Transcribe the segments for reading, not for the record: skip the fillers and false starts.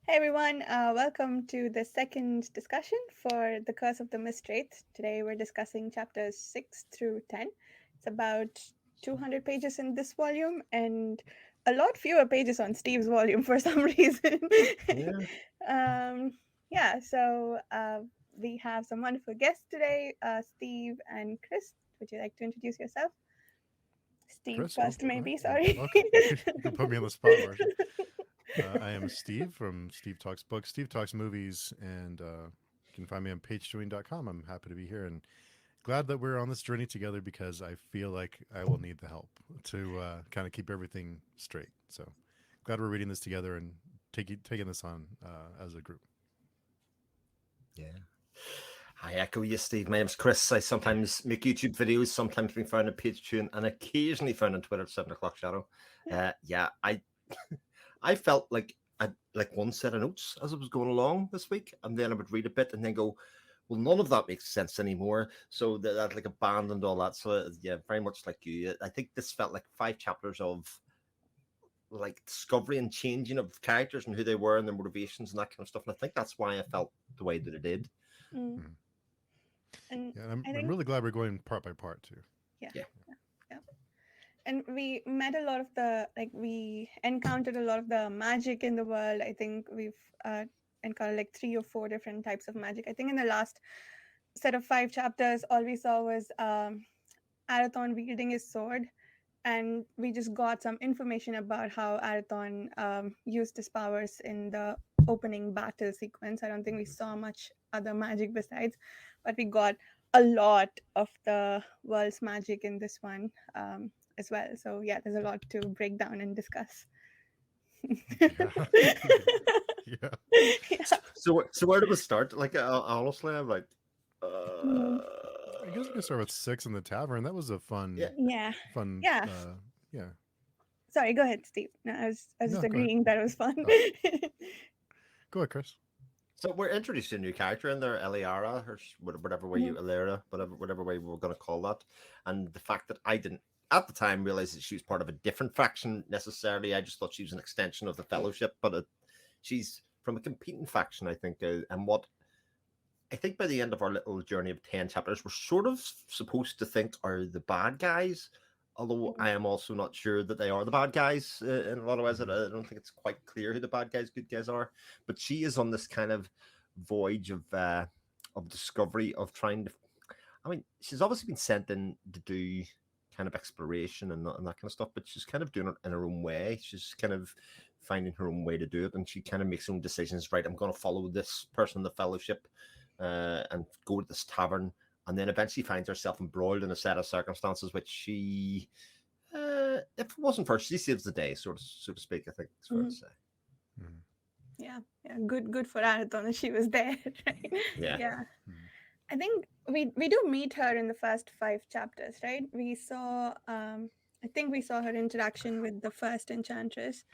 Hey everyone, welcome to the second discussion for The Curse of the Mistwraith. Today we're discussing chapters 6 through 10. It's about 200 pages in this volume and a lot fewer pages on Steve's volume for some reason. Yeah, um, yeah, so we have some wonderful guests today, Steve and Chris. Would you like to introduce yourself? Steve Chris, first, go ahead. maybe, sorry. Okay, you can put me on the spot, Marcia. I am Steve from Steve Talks Books, Steve Talks Movies, and you can find me on pagechewing.com. I'm happy to be here and glad that we're on this journey together because I feel like I will need the help to kind of keep everything straight. So glad we're reading this together and taking this on as a group. yeah. I echo you, Steve. My name's Chris. I sometimes make YouTube videos, sometimes being found on Patreon, and occasionally found on Twitter at 7 o'clock Shadow. Yeah, I felt like I like one set of notes as I was going along this week, and then I would read a bit and then go, well, none of that makes sense anymore. So that like abandoned all that. So yeah, very much like you. I think this felt like 5 chapters of like discovery and changing of characters and who they were and their motivations and that kind of stuff. And I think that's why I felt the way that it did. Mm, Mhm. and Yeah, and I'm, I I'm think, really glad we're going part by part too. yeah. Yeah. Yeah. And we met a lot of we encountered a lot of the magic in the world. I think we've encountered like 3 or 4 different types of magic. I think in the last set of 5 chapters, all we saw was Arathon wielding his sword, and we just got some information about how Arathon used his powers in the opening battle sequence. I don't think we saw much other magic besides, but we got a lot of the world's magic in this one as well. So yeah, there's a lot to break down and discuss. Yeah, yeah. Yeah. So where do we start? Like honestly, I'm like, Mm, I guess we can start with Six in the Tavern. That was a yeah. yeah. fun. Yeah. Yeah. Sorry, go ahead, Steve. No, I was just No, go ahead. agreeing that it was fun. Oh. Go ahead, Chris. So we're introducing a new character in there, Eliara, or whatever way Mhm. you Elera, whatever way we're going to call that. And the fact that I didn't at the time realize that she was part of a different faction necessarily. I just thought she was an extension of the Fellowship, but she's from a competing faction, I think. And what I think by the end of our little journey of 10 chapters, we're sort of supposed to think are the bad guys. Although I am also not sure that they are the bad guys in a lot of ways. I Mhm. don't think it's quite clear who the bad guys, good guys are. But she is on this kind of voyage of discovery of trying to. I mean, she's obviously been sent in to do kind of exploration and that kind of stuff, but she's kind of doing it in her own way. She's kind of finding her own way to do it, and she kind of makes her own decisions. Right, I'm going to follow this person in the Fellowship and go to this tavern, and then eventually finds herself embroiled in a set of circumstances which she, if it wasn't for her, she saves the day, sort of, so to speak. I think it's fair to Mhm. say. Mhm. Yeah, yeah, good for Arathon that she was there, right? Yeah, Yeah. Mhm. I think we do meet her in the first 5 chapters, right? We saw I think we saw her interaction with the first enchantress.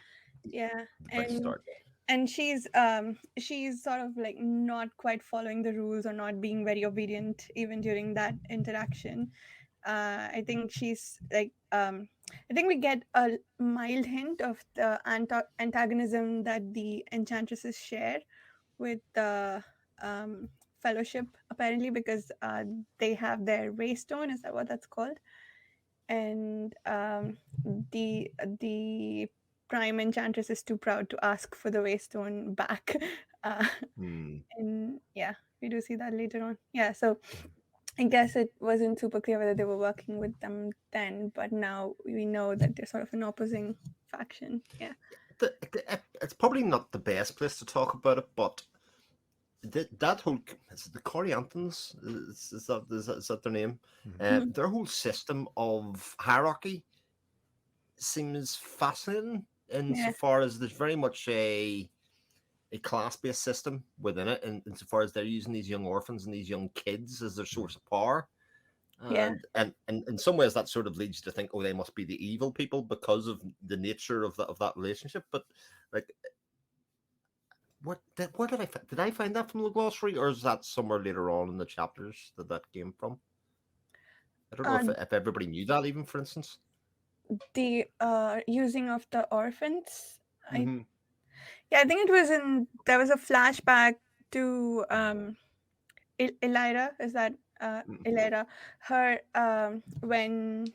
Yeah. the very And start. she's sort of like not quite following the rules or not being very obedient even during that interaction. I think she's like I think we get a mild hint of the antagonism that the enchantresses share with the um, fellowship, apparently, because they have their waystone. Is that what that's called? And the prime enchantress is too proud to ask for the waystone back. Uh, Hmm. and yeah, we do see that later on. Yeah, so I guess it wasn't super clear whether they were working with them then, but now we know that they're sort of an opposing faction. Yeah. It's probably not the best place to talk about it, but that whole is it the Corianthans is that their name? Mhm. Mhm. Their whole system of hierarchy seems fascinating Yeah. insofar as there's very much a class based system within it, and insofar as they're using these young orphans and these young kids as their Mhm. source of power. Yeah. And in some ways that sort of leads you to think, oh, they must be the evil people because of the nature of that relationship. But like, what did I find that from the glossary, or is that somewhere later on in the chapters that came from? I don't know Uh, if everybody knew that, even for instance. the using of the orphans, I Mm-hmm. Yeah, I think it was there was a flashback to Elira, is that Mm. Elira, her when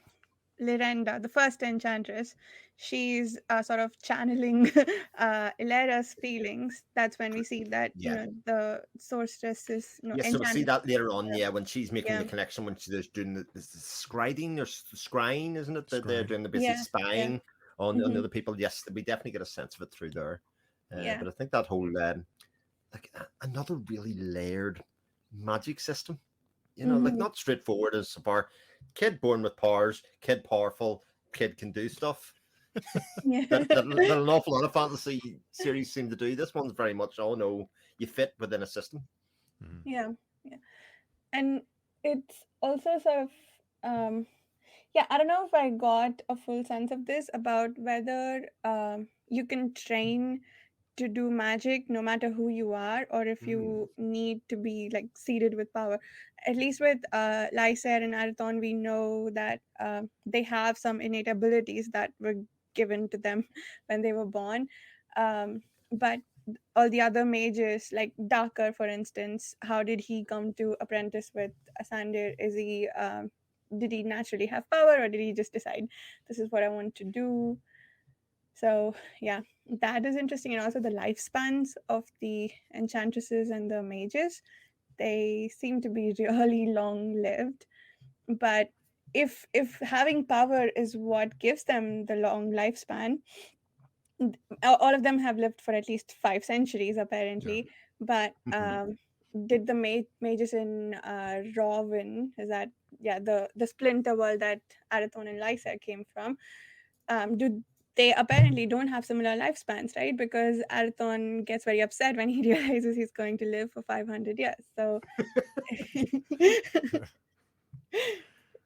Lyrenda, the first enchantress, she's sort of channeling Elira's feelings. That's when we see that, Yeah. the sorceress is, Yeah, so we'll see enchanted. that later on, yeah, when she's making Yeah, the connection, when she's doing the scrying or scrying, isn't it? That they're Scrying. doing the basic yeah, yeah. spying on the Hmm. other people. Yes, we definitely get a sense of it through there. Yeah. But I think that whole like another really layered magic system, like Hmm. not straightforward as far kid born with powers, kid powerful, kid can do stuff. Yeah. That an awful lot of fantasy series seem to do. This one's very much, oh no, you fit within a system. Mhm. Yeah. Yeah. And it's also sort of, um, yeah, I don't know if I got a full sense of this about whether you can train to do magic no matter who you are, or if Mm. you need to be like seeded with power. At least with Lysair and Arathon, we know that they have some innate abilities that were given to them when they were born. But all the other mages, like Darker, for instance, how did he come to apprentice with Asandir? Did he naturally have power, or did he just decide this is what I want to do? So yeah, that is interesting. And also the lifespans of the enchantresses and the mages, they seem to be really long lived. But if having power is what gives them the long lifespan, all of them have lived for at least 5 centuries Yeah. apparently. But Mhm. did the mages in Rawin, is that, yeah, the splinter world that Arathon and Lysa came from, do they apparently don't have similar lifespans, right? Because Arathon gets very upset when he realizes he's going to live for 500 years. So, I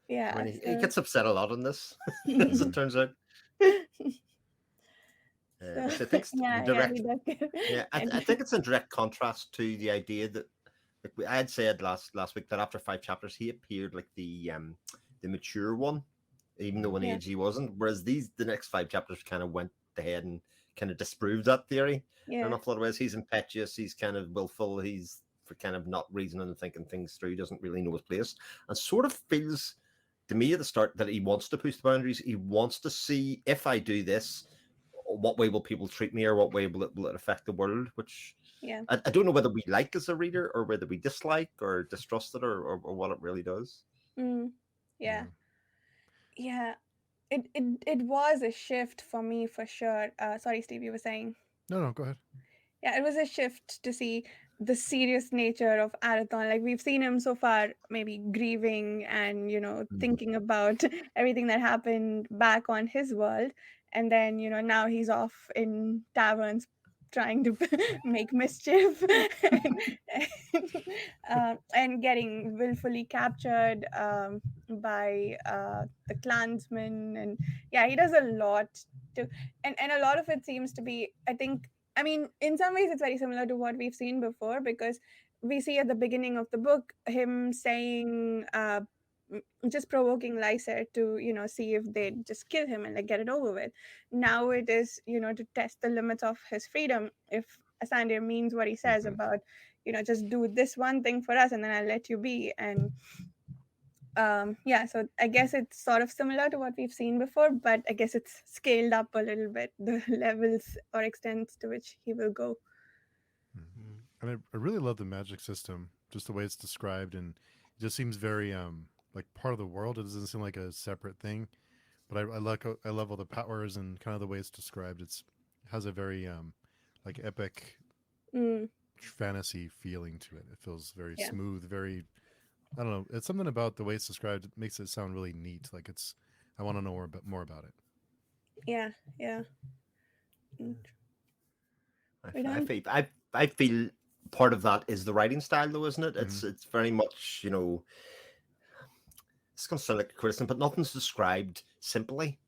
yeah, mean, he so, gets upset a lot in this, as it turns out, so which I think is in yeah, he direct. does get, Yeah, I, get I think it's in direct contrast to the idea that, like I had said last week, that after 5 chapters he appeared like the mature one, even though in yeah, age he wasn't. Whereas the next 5 chapters kind of went ahead and kind of disproved that theory in an yeah, awful lot of ways. He's impetuous, he's kind of willful, he's for kind of not reasoning and thinking things through, doesn't really know his place, and sort of feels to me at the start that he wants to push the boundaries. He wants to see, if I do this, what way will people treat me, or what way will it affect the world? Which yeah, I don't know whether we like as a reader, or whether we dislike or distrust it, or what it really does. mm, yeah, Yeah. yeah. It was a shift for me for sure. Sorry, Steve, you were saying. No, no, go ahead. Yeah, it was a shift to see the serious nature of Arathon. Like we've seen him so far, maybe grieving and Mm. thinking about everything that happened back on his world, and then now he's off in taverns trying to make mischief and getting willfully captured by the clansmen. And yeah, he does a lot to, and a lot of it seems to be, I mean, in some ways, it's very similar to what we've seen before, because we see at the beginning of the book him saying, just provoking Lysair to, see if they just kill him and like get it over with. Now it is, to test the limits of his freedom. If Asandir means what he says Mhm. about, just do this one thing for us and then I'll let you be. And yeah, so I guess it's sort of similar to what we've seen before, but I guess it's scaled up a little bit, the levels or extents to which he will go. Mm. And I really love the magic system, just the way it's described, and it just seems very like part of the world. It doesn't seem like a separate thing. But I love all the powers and kind of the way it's described. It has a very like epic Mm, fantasy feeling to it. It feels very yeah, smooth, very I don't know. It's something about the way it's described. It makes it sound really neat. Like it's I want to know more about it. yeah, yeah. Mm, we're I done. feel I feel part of that is the writing style, though, isn't it? Mm-hmm. It's very much, it's going to sound like a criticism, but nothing's described simply.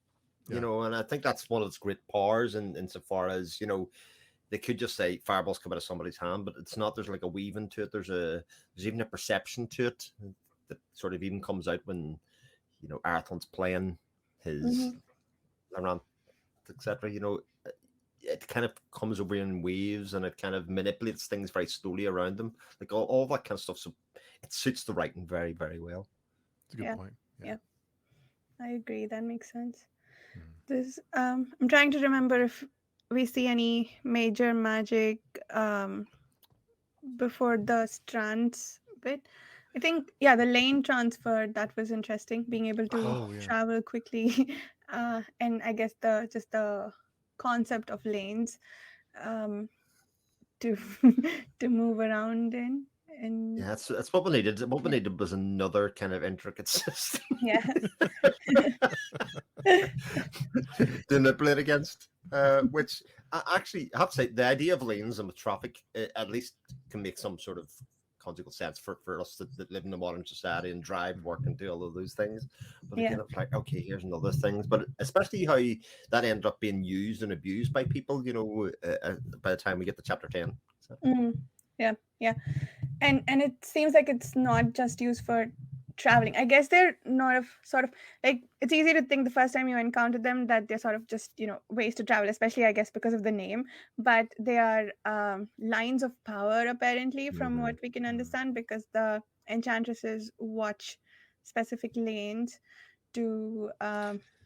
Yeah. And I think that's one of its great powers, insofar as they could just say fireballs come out of somebody's hand, but it's not. There's like a weaving to it. There's even a perception to it that sort of even comes out when Arathon's playing his Hmm. Laurent, etc. it kind of comes over in waves and it kind of manipulates things very slowly around them, like all that kind of stuff. So it suits the writing very, very well. It's a good Yeah. point. Yeah. I agree. That makes sense. Mhm. This I'm trying to remember if we see any major magic before the strands bit. I think the lane transfer, that was interesting, being able to Oh yeah. travel quickly, and I guess the concept of lanes um, to to move around in, and Yeah, that's what we needed. What we needed was another kind of intricate system yeah, to manipulate against. Which I actually have to say, the idea of lanes and with traffic at least can make some sort of conjugal sense for us that live in a modern society and drive, work, and do all of those things. But yeah. again, it's like, okay, here's another things. But especially how that ended up being used and abused by people, by the time we get to chapter 10. So. Mm, yeah, yeah. And it seems like it's not just used for traveling. I guess they're not of sort of like, it's easy to think the first time you encounter them that they're sort of just ways to travel, especially I guess because of the name. But they are lines of power apparently, from Mm-hmm. what we can understand, because the enchantresses watch specific lanes to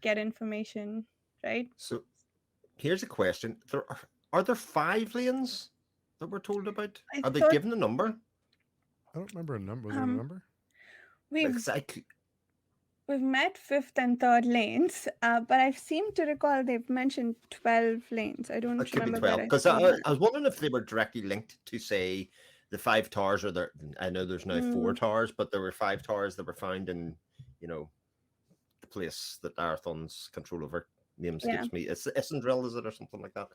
get information, right? So here's a question: are there 5 lanes that we're told about? I Are they thought given a number? I don't remember a number. Was there a um number? we've Because We've met fifth and third lanes, but I seem to recall they've mentioned 12 lanes. I don't it could be remember where 12. I Because saw that. I was wondering if they were directly linked to, say, the 5 towers, or there. I know there's now 4 towers, but there were 5 towers that were found in, the place that Arathon's control over. Name Yeah. escapes me. It's Isendril, is it, or something like that?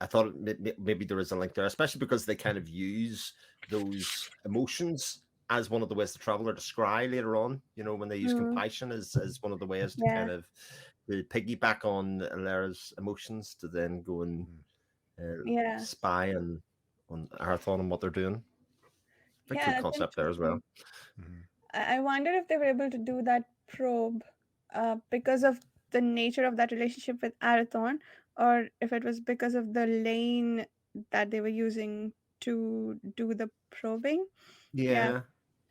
I thought maybe there is a link there, especially because they kind of use those emotions as one of the ways to travel, or to scry later on. When they use Mm, compassion as one of the ways to yeah. kind of to piggyback on Alera's emotions to then go and Mhm. Yeah. spy on Arathon and what they're doing. Very Yeah, cool that's concept there as well. interesting. Mhm. I wonder if they were able to do that probe because of the nature of that relationship with Arathon, or if it was because of the lane that they were using to do the probing. Yeah.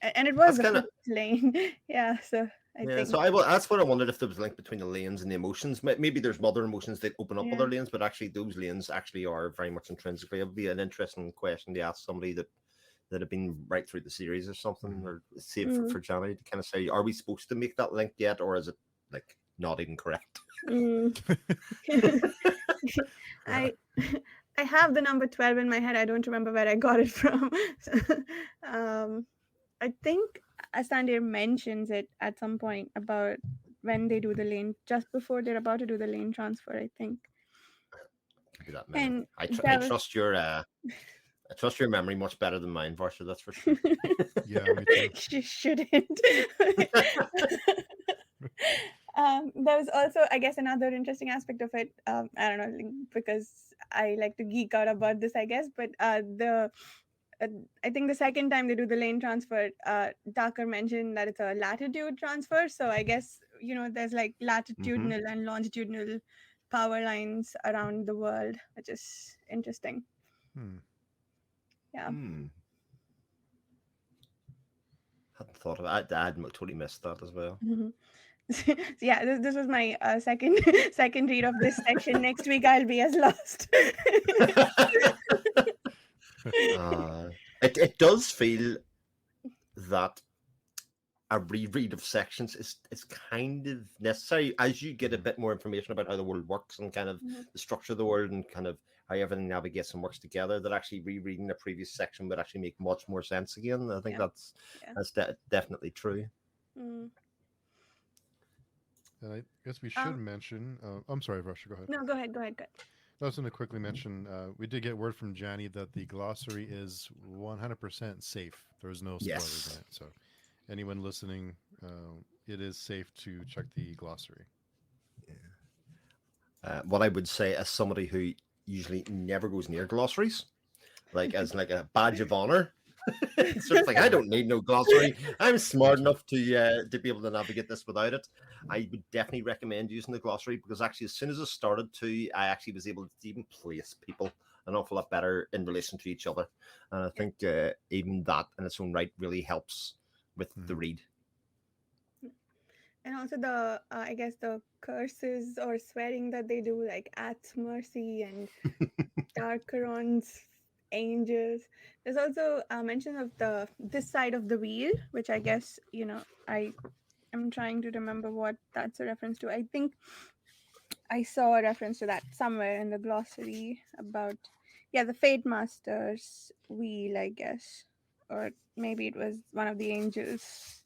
Yeah, And it was that's the kind of. fifth lane. Yeah. So I Yeah, think, so that's what I wondered, if there was a link between the lanes and the emotions. Maybe there's other emotions that open up yeah. other lanes, but actually those lanes actually are very much intrinsically. It would be an interesting question to ask somebody that have been right through the series or something, Mhm. or see it Mm, for Johnny to kind of say, are we supposed to make that link yet, or is it like not even correct? mm. Yeah. I I have the number 12 in my head. I don't remember where I got it from. So, um, I think Asandir mentions it at some point about when they do the lane, just before they're about to do the lane transfer, I think. Could be that many. And I there was trust your memory much better than mine, Varsha. That's for sure. Yeah, me too. she shouldn't. There was also, I guess, another interesting aspect of it. I don't know, like, because I like to geek out about this, I guess. But uh, I think the second time they do the lane transfer, Tucker mentioned that it's a latitude transfer. So I guess there's like Mm-hmm. latitudinal and longitudinal power lines around the world, which is interesting. Hmm. Yeah. Hmm. Hadn't thought of it. I had totally missed that as well. Mhm. So yeah, this was my second second read of this section. Next week I'll be as lost. It does feel that a reread of sections is kind of necessary as you get a bit more information about how the world works and kind of Mhm. the structure of the world and kind of how everything navigates and works together. That actually rereading a previous section would actually make much more sense again. I think Yeah, yeah. that's definitely true. Mm. And I guess we should Um, mention. I'm sorry, Russia. Go ahead. no, go ahead, go ahead, go ahead. I was going to quickly mention. We did get word from Johnny that the glossary is 100% safe. There's no spoilers in Yes. it. So, anyone listening, it is safe to check the glossary. What I would say, as somebody who usually never goes near glossaries, like as like a badge of honor, It's sort of like I don't need no glossary. I'm smart enough to be able to navigate this without it. I would definitely recommend using the glossary because actually, as soon as I started to, I actually was able to even place people an awful lot better in relation to each other, and I think even that in its own right really helps with the read. And also the I guess the curses or swearing that they do, like at mercy and Darkarons, angels. There's also a mention of the this side of the wheel, which I guess I am trying to remember what that's a reference to. I think I saw a reference to that somewhere in the glossary about the Fate Master's wheel, I guess, or maybe it was one of the angels.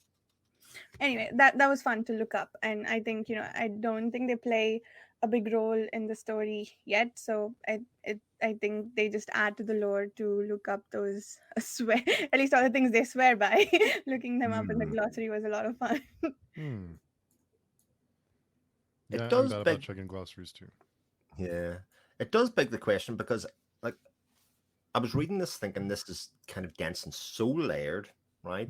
Anyway, that was fun to look up, and I think I don't think they play a big role in the story yet, so I think they just add to the lore to look up those swear at least all the things they swear by. Looking them up in the glossary was a lot of fun. Yeah, It I'm does bad about beg, checking glossaries too. yeah, it does beg the question because like I was reading this thinking this is kind of dense and so layered, right?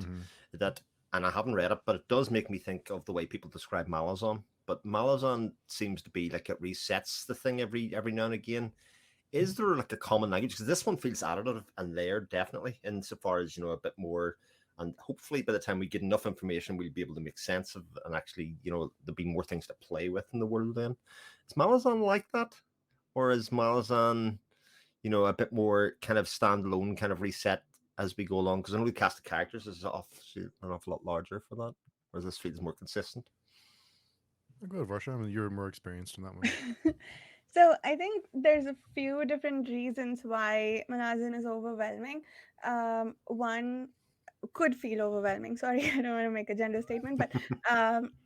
That, and I haven't read it, but it does make me think of the way people describe Malazan. But Malazan seems to be like it resets the thing every now and again. Is there like a common language? Because this one feels additive and layered, definitely, insofar as a bit more. And hopefully, by the time we get enough information, we'll be able to make sense of and actually, there'll be more things to play with in the world. Then, is Malazan like that, or is Malazan a bit more kind of standalone, kind of reset as we go along? Because I know the cast of characters is an awful lot larger for that, whereas this feels more consistent. Go ahead, Varsha. I mean, you're more experienced in that one. So I think there's a few different reasons why Malazan is overwhelming. One could feel overwhelming. Sorry, I don't want to make a gender statement, but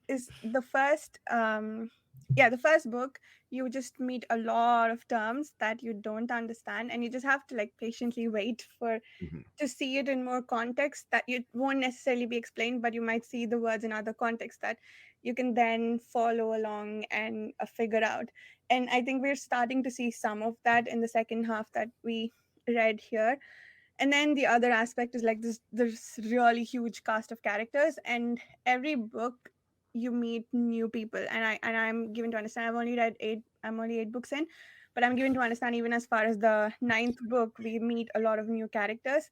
is the first the first book, you just meet a lot of terms that you don't understand, and you just have to like patiently wait for Mm-hmm. to see it in more context that you won't necessarily be explained, but you might see the words in other contexts that you can then follow along and figure out. And I think we're starting to see some of that in the second half that we read here. And then the other aspect is like this really huge cast of characters, and every book you meet new people, and I'm given to understand I'm only 8 books in, but I'm given to understand even as far as the ninth book we meet a lot of new characters.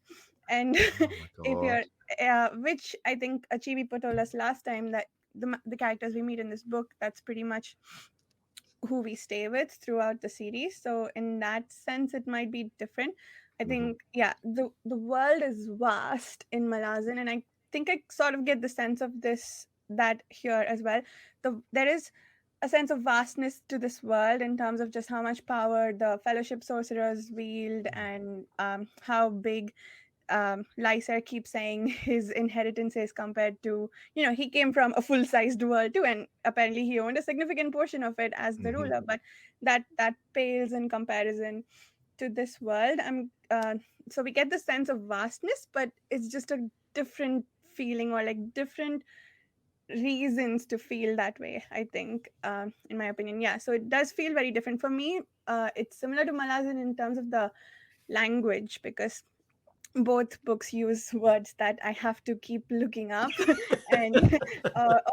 And Oh my if god. you're which I think Chibi told us last time, that the characters we meet in this book, that's pretty much who we stay with throughout the series. So in that sense, it might be different. I think, the world is vast in Malazan, and I think I sort of get the sense of that here as well. There is a sense of vastness to this world in terms of just how much power the Fellowship sorcerers wield, and how big Lyser keeps saying his inheritance is, compared to, he came from a full-sized world too, and apparently he owned a significant portion of it as the ruler, but that pales in comparison to this world. So we get the sense of vastness, but it's just a different feeling, or like different reasons to feel that way, I think, in my opinion. Yeah, so it does feel very different for me. It's similar to Malazan in terms of the language, because both books use words that I have to keep looking up, and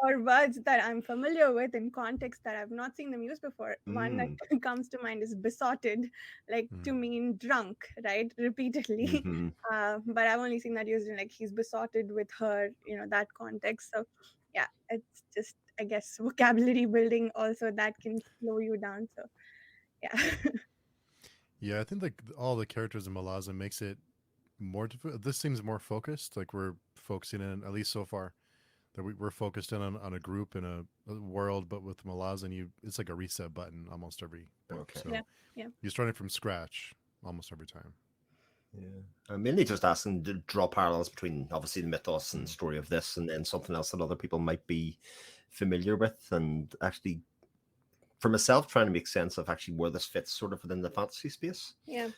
or words that I'm familiar with in context that I've not seen them use before. One that comes to mind is besotted, like to mean drunk, right? Repeatedly. Mm-hmm. But I've only seen that used in like he's besotted with her, that context. So yeah, it's just, I guess, vocabulary building also that can slow you down. So yeah. Yeah, I think like all the characters in Malazan makes it more. This seems more focused. Like we're focusing in, at least so far, that we're focused in on a group in a world. But with Malazan, it's like a reset button almost every book. Okay. So Yeah. you're starting from scratch almost every time. Yeah. I'm mainly just asking to draw parallels between obviously the mythos and story of this and then something else that other people might be familiar with, and actually for myself trying to make sense of actually where this fits sort of within the fantasy space. Yeah.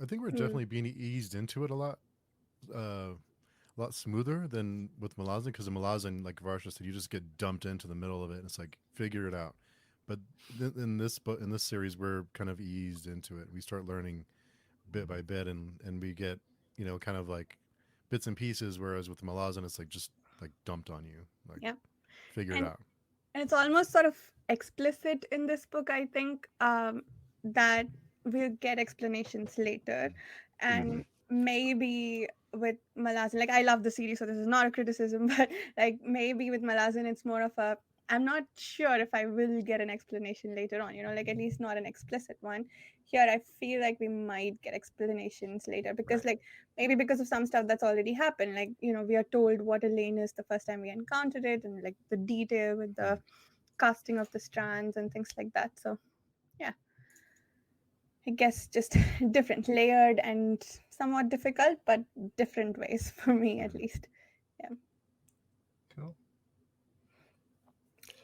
I think we're definitely being eased into it a lot smoother than with Malazan, because in Malazan, like Varsha said, you just get dumped into the middle of it and it's like figure it out. But in this series, we're kind of eased into it. We start learning bit by bit, and we get kind of like bits and pieces, whereas with Malazan, it's like just like dumped on you. Like, Yeah. figure it And out. and it's almost sort of explicit in this book, I think, that we'll get explanations later. Mhm. And maybe with Malazan, like, I love the series, so this is not a criticism, but like maybe with Malazan it's more of a, I'm not sure if I will get an explanation later on, like at least not an explicit one. Here I feel like we might get explanations later, because Right. like maybe because of some stuff that's already happened, like we are told what a lane is the first time we encountered it, and like the detail with the casting of the strands and things like that. So yeah, I guess just different, layered and somewhat difficult, but different ways for me at Mhm. least. Yeah. Cool.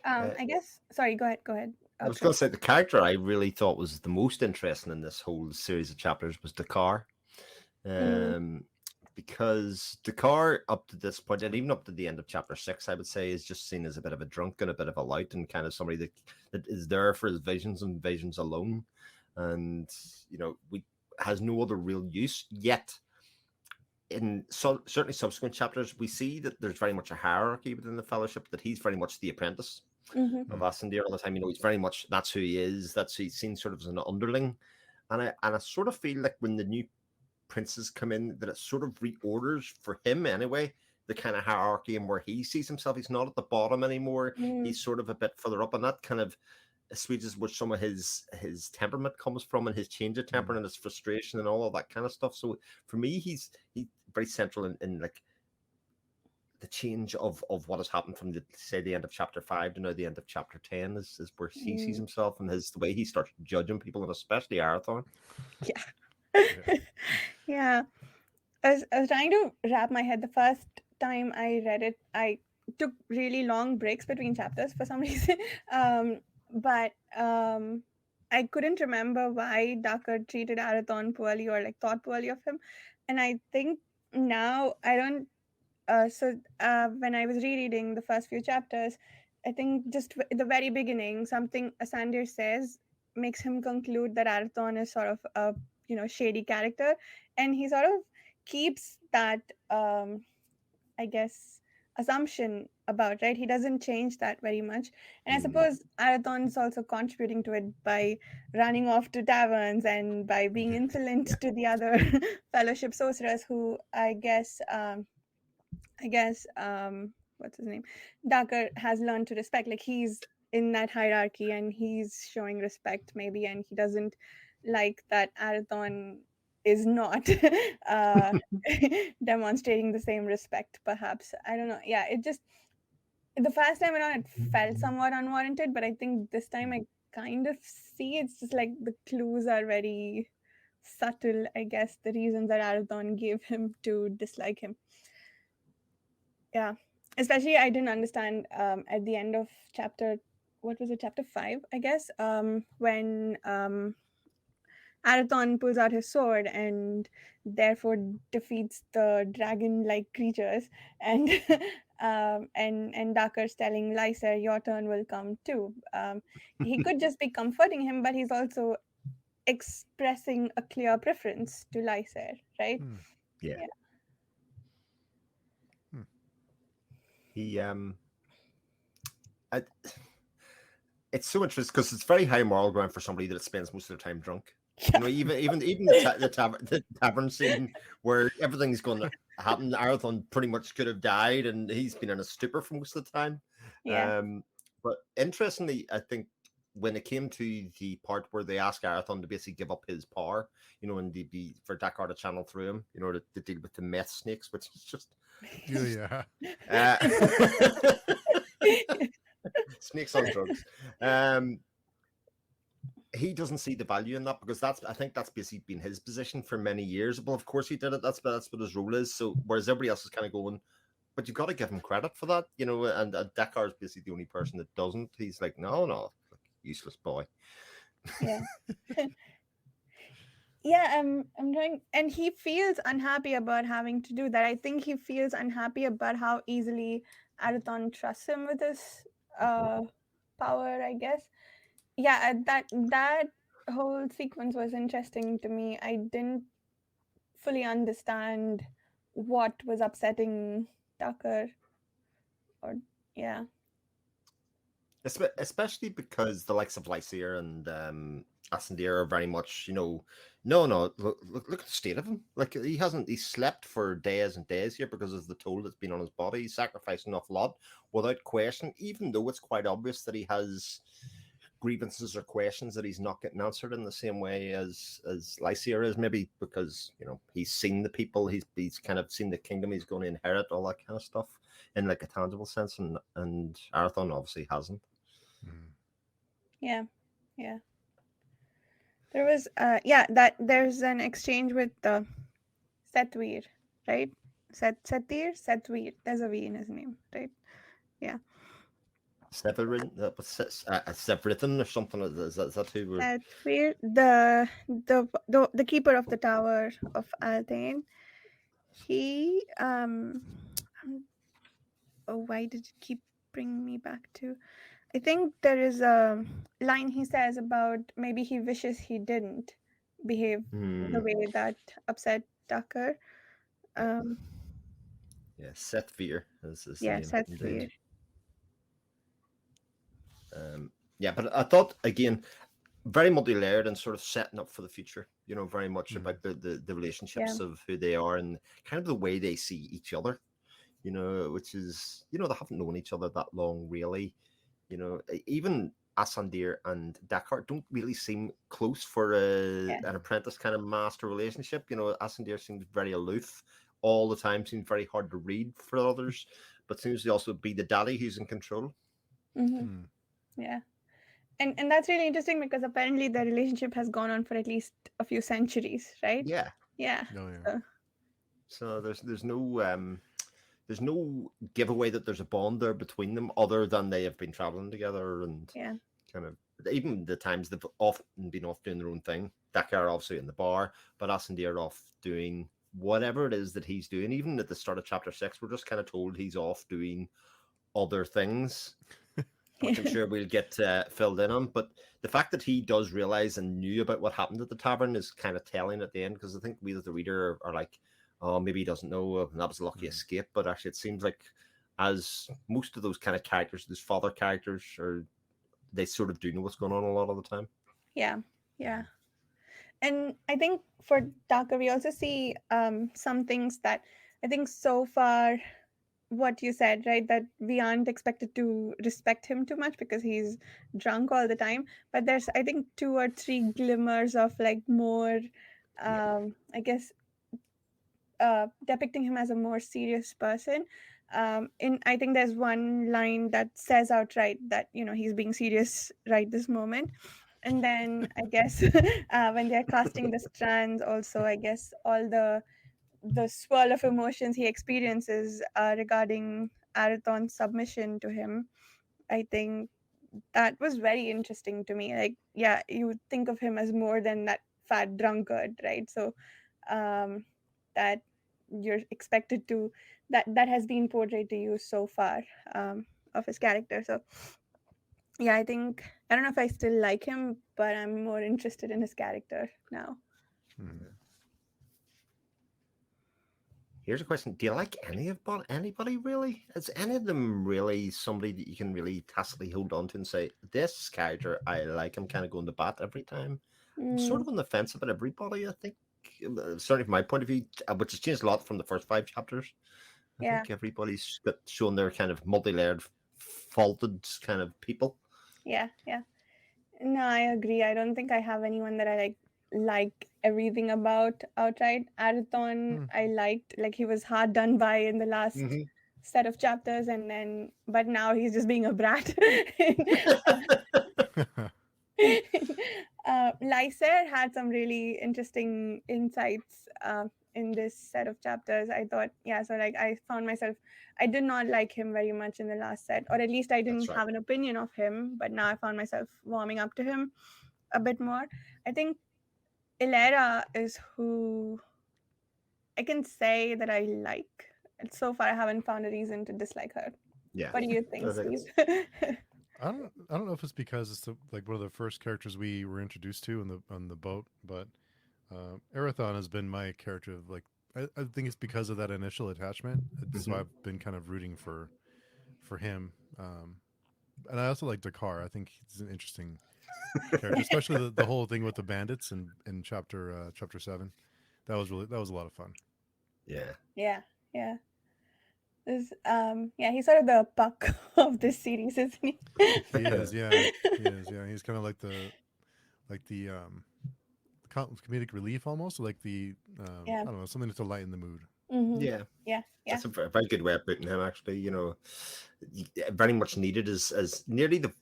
I guess, sorry, go ahead, I was going Chris. to say the character I really thought was the most interesting in this whole series of chapters was Dakar. Mm, Um, because Dakar, up to this point, and even up to the end of chapter 6, I would say, is just seen as a bit of a drunk and a bit of a lout, and kind of somebody that is there for his visions and visions alone, and we has no other real use yet. In certainly subsequent chapters, we see that there's very much a hierarchy within the Fellowship. That he's very much the apprentice mm-hmm, of Ascendir all the time. He's very much that's who he is. That's who he's seen sort of as an underling, and I sort of feel like when the new princes come in, that it sort of reorders for him anyway the kind of hierarchy and where he sees himself. He's not at the bottom anymore. mm, He's sort of a bit further up, and that kind of assuages where some of his temperament comes from, and his change of temper and his frustration and all of that kind of stuff. So for me, he's very central in like the change of what has happened from the end of chapter 5 to now the end of chapter 10 is where he sees mm, himself, and the way he starts judging people, and especially Arathorn. yeah. Yeah. Yeah. I was trying to wrap my head. The first time I read it, I took really long breaks between chapters for some reason. But I couldn't remember why Dakar treated Arathon poorly or like thought poorly of him. And I think now I don't. When I was rereading the first few chapters, I think just at the very beginning, something Asandir says makes him conclude that Arathon is sort of a shady character, and he sort of keeps that I guess assumption about, right. He doesn't change that very much, and I Mm. suppose Arathon's also contributing to it by running off to taverns and by being insolent Yeah. to the other fellowship sorcerers, who I guess what's his name, Dakar has learned to respect. Like, he's in that hierarchy and he's showing respect maybe, and he doesn't like that Arathon is not uh demonstrating the same respect, perhaps. I don't know. Yeah, it just, the first time around it felt somewhat unwarranted, but I think this time I kind of see it's just like the clues are very subtle, I guess, the reasons that Arathon gave him to dislike him. Yeah, especially I didn't understand at the end of chapter, what was it, chapter 5, I guess, when Arathon pulls out his sword and therefore defeats the dragon-like creatures, and and Dakar's telling Lyser, "Your turn will come too." He could just be comforting him, but he's also expressing a clear preference to Lyser, right? Hmm. Yeah. Yeah. Hmm. He I, it's so interesting because it's very high moral ground for somebody that spends most of their time drunk. Yeah. Even the tavern scene where everything's going to happen. Arathon pretty much could have died, and he's been in a stupor for most of the time. Yeah. But interestingly, I think when it came to the part where they ask Arathon to basically give up his power, and be for Dakar to channel through him, to deal with the meth snakes, which is just Yeah. uh, snakes on drugs. He doesn't see the value in that because I think that's basically been his position for many years. Well, of course he did it. That's what his role is. So whereas everybody else is kind of going, but you've got to give him credit for that, And Dakar is basically the only person that doesn't. He's like, no, useless boy. Yeah. Yeah, I'm trying, and he feels unhappy about having to do that. I think he feels unhappy about how easily Arathon trusts him with his uh power, I guess. Yeah, that whole sequence was interesting to me. I didn't fully understand what was upsetting Tucker. Or yeah, Especially because the likes of Lysair and Ascendir are very much, no, look at the state of him. Like he slept for days and days here because of the toll that's been on his body. He's sacrificed an awful lot without question, even though it's quite obvious that he has grievances or questions that he's not getting answered in the same way as Lysair is, maybe because he's seen the people, he's kind of seen the kingdom he's going to inherit, all that kind of stuff in like a tangible sense, and Arathon obviously hasn't. yeah, yeah. There was that there's an exchange with Sethweir, right? Sethweir. There's a V in his name, right? Yeah. Severin, that was Severin or something. Is that who we're? Sethweir, the keeper of the Tower of Althane. He oh, why did it keep bringing me back to? I think there is a line he says about maybe he wishes he didn't behave the way that upset Tucker. Um, Yeah, Seth Veer is his yeah, name Sethweir. indeed. Yeah, but I thought again, very multi-layered and sort of setting up for the future. Very much about the relationships of who they are and kind of the way they see each other. Which is they haven't known each other that long, really. Even Asandir and Dakar don't really seem close for an apprentice kind of master relationship. Asandir seems very aloof all the time, seems very hard to read for others, but seems to also be the daddy who's in control. Mm-hmm. Yeah. And that's really interesting because apparently the relationship has gone on for at least a few centuries, right? Yeah. Yeah. Oh, yeah. So there's no giveaway that there's a bond there between them other than they have been traveling together and kind of even the times they've often been off doing their own thing. Dakar obviously in the bar, but Asandir off doing whatever it is that he's doing. Even at the start of chapter 6, we're just kind of told he's off doing other things, which I'm sure we'll get filled in on. But the fact that he does realize and knew about what happened at the tavern is kind of telling at the end, because I think we as the reader are like, oh, maybe he doesn't know, and that was a lucky escape. But actually, it seems like as most of those kind of characters, those father characters, they sort of do know what's going on a lot of the time. Yeah, yeah. And I think for Taka, we also see some things that I think so far, what you said, right, that we aren't expected to respect him too much because he's drunk all the time. But there's, I think, 2 or 3 glimmers of like more, I guess, depicting him as a more serious person. I think there's one line that says outright that he's being serious right this moment. And then I guess when they're casting the strands, also I guess all the swirl of emotions he experiences regarding Arathon's submission to him, I think that was very interesting to me. Like, yeah, you would think of him as more than that fat drunkard, right? So um, that you're expected to that has been portrayed to you so far of his character. So yeah, I think I don't know if I still like him, but I'm more interested in his character now. Here's a question: do you like anybody really? Is any of them really somebody that you can really tacitly hold on to and say, this character I like, I'm kind of going to bat every time? I'm sort of on the fence about everybody, I think. Certainly from my point of view, which has changed a lot from the first 5 chapters. I think everybody's got shown their kind of multi-layered, faulted kind of people. Yeah. No, I agree. I don't think I have anyone that I like everything about outright. Arathon, I liked, like, he was hard done by in the last set of chapters, but now he's just being a brat. Lysair had some really interesting insights in this set of chapters. I thought, so like I found myself, I did not like him very much in the last set, or at least I didn't have an opinion of him, but now I found myself warming up to him a bit more. I think Ilera is who I can say that I like. And so far, I haven't found a reason to dislike her. Yeah. What do you think, Steve? I don't know if it's because it's like one of the first characters we were introduced to on the boat, but Arathon has been my character of like I think it's because of that initial attachment. So Mhm. I've been kind of rooting for him. And I also like Dakar. I think he's an interesting character, especially the whole thing with the bandits in chapter 7. That was a lot of fun. Yeah. Yeah, yeah. This, yeah, he's sort of the puck of this series, isn't he? He is, yeah, he is, yeah. He's kind of like the comedic relief almost, like the Yeah. I don't know, something to lighten the mood. Mm-hmm. Yeah. Yeah, yeah, That's a very good way of putting him. Actually, very much needed as nearly the.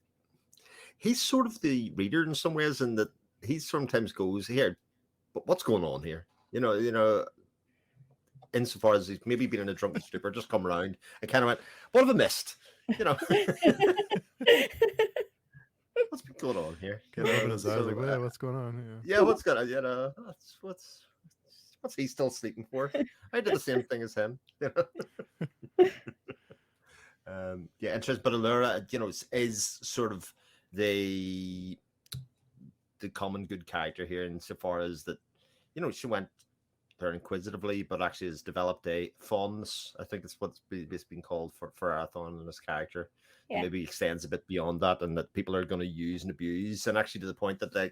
He's sort of the reader in some ways, in that he sometimes goes here, but what's going on here? Insofar as he's maybe been in a drunken stupor, just come around and kind of went, "What have I missed?" You know, what's been going on here? Kind of rubbing his eyes, like, So well, what's going on? yeah, what's going on? What's he still sleeping for? I did the same thing as him. Yeah, interesting. But Allura, is sort of the the common good character here, insofar as that, she went there inquisitively, but actually has developed a fondness. I think it's what's it's been called for Arathon and his character, and yeah. maybe extends a bit beyond that, and that people are going to use and abuse, and actually to the point that they,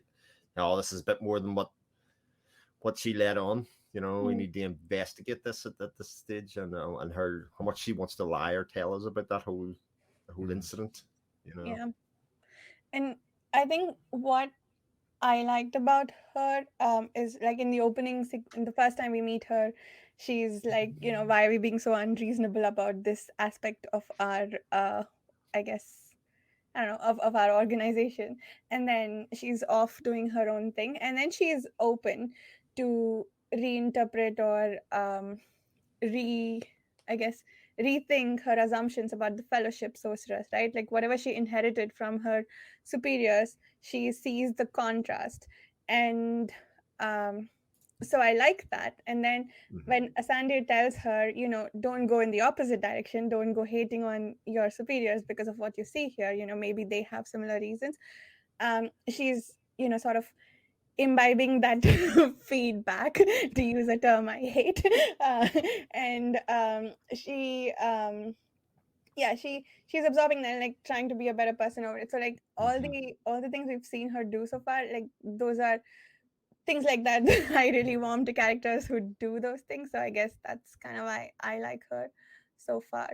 this is a bit more than what she led on. We Mm, need to investigate this at this stage, and her how much she wants to lie or tell us about that whole Mm. incident. You know. yeah. And I think what I liked about her is like in the in the first time we meet her, she's like, why are we being so unreasonable about this aspect of our, I guess, I don't know, of our organization. And then she's off doing her own thing. And then she's open to reinterpret or re I guess rethink her assumptions about the fellowship sorceress, right? Like whatever she inherited from her superiors, she sees the contrast. And um so I like that. And then Mhm. when Asande tells her, don't go in the opposite direction, don't go hating on your superiors because of what you see here, maybe they have similar reasons. She's, sort of imbibing that feedback, to use a term I hate. uh, and she yeah, she's absorbing that, like trying to be a better person over it. So like Mhm. all the things we've seen her do so far, like those are things like that I really warm to characters who do those things. So I guess that's kind of why I like her so far.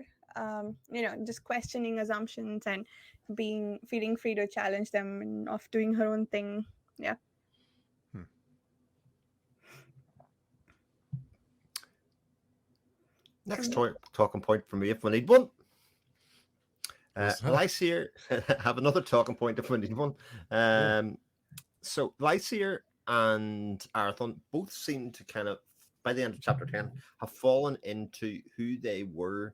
Just questioning assumptions and being feeling free to challenge them and of doing her own thing. Yeah. Hmm. Next Um, talking point for me, if we need one. What's that? Lysier have another talking point if we need one. Sure. So Lysier and Arathon both seem to kind of, by the end of chapter 10, have fallen into who they were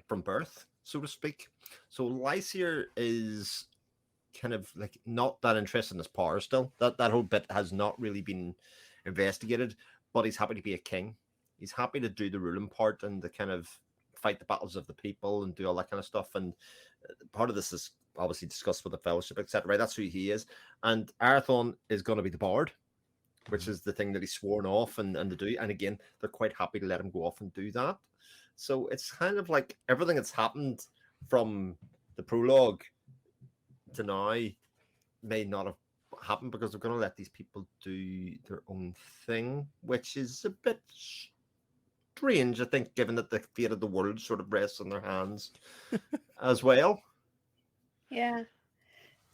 from birth, so to speak. So Lysier is kind of like not that interested in his power still. That whole bit has not really been investigated, but he's happy to be a king. He's happy to do the ruling part and the kind of fight the battles of the people and do all that kind of stuff. And part of this is obviously discussed with the fellowship, etc. Right? That's who he is. And Arathon is going to be the bard, which Mhm. is the thing that he's sworn off and to do. And again, they're quite happy to let him go off and do that. So it's kind of like everything that's happened from the prologue to now may not have happened because they're going to let these people do their own thing, which is a bit strange, I think, given that the fate of the world sort of rests on their hands as well. yeah.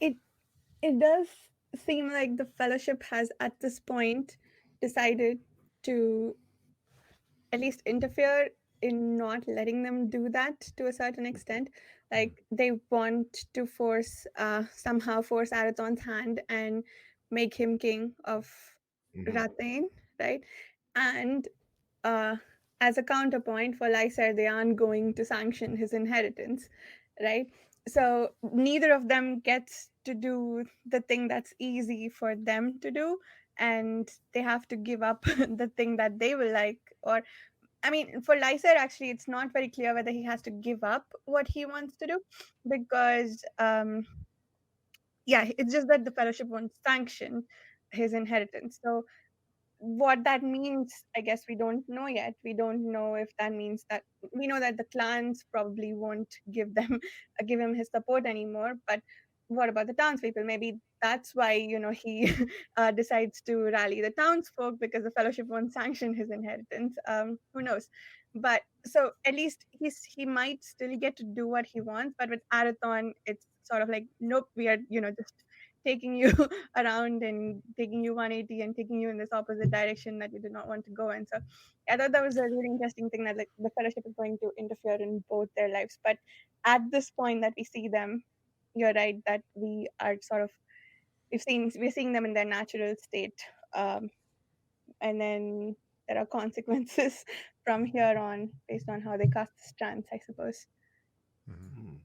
It it does seem like the fellowship has at this point decided to at least interfere in not letting them do that to a certain extent. Mm. Like they want to somehow force Arathon's hand and make him king of Mm-hmm. Ratain, right? And uh, as a counterpoint for Lysair, they aren't going to sanction his inheritance, right? So neither of them gets to do the thing that's easy for them to do, and they have to give up the thing that they will like. Or, I mean, for Lysair, actually, it's not very clear whether he has to give up what he wants to do, because yeah, it's just that the fellowship won't sanction his inheritance. So what that means, I guess we don't know yet. We don't know if that means that we know that the clans probably won't give them give him his support anymore. But what about the townspeople? Maybe that's why he decides to rally the townsfolk because the fellowship won't sanction his inheritance. Who knows? But so at least he might still get to do what he wants. But with Arathon, it's sort of like, nope, we are just taking you around and taking you 180 and taking you in this opposite direction that you did not want to go in. So I thought that was a really interesting thing, that like the fellowship is going to interfere in both their lives. But at this point that we see them, you're right that we are sort of we're seeing them in their natural state. Um, and then there are consequences from here on based on how they cast the strands, I suppose. Mhm.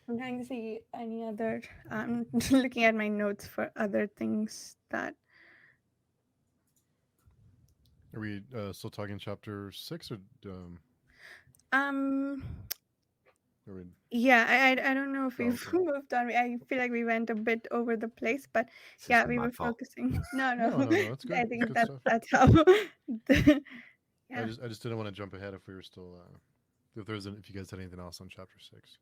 I'm trying to see any other. I'm looking at my notes for other things that. Are we still talking chapter 6 or Um. are we? Yeah, I don't know if Oh, we've okay. moved on. I feel like we went a bit over the place, but This is yeah, we my were fault. focusing. No, no, No, no, no. It's good. I It's think good that stuff. that's how. I Yeah. just didn't want to jump ahead if we were still if you guys had anything else on chapter 6.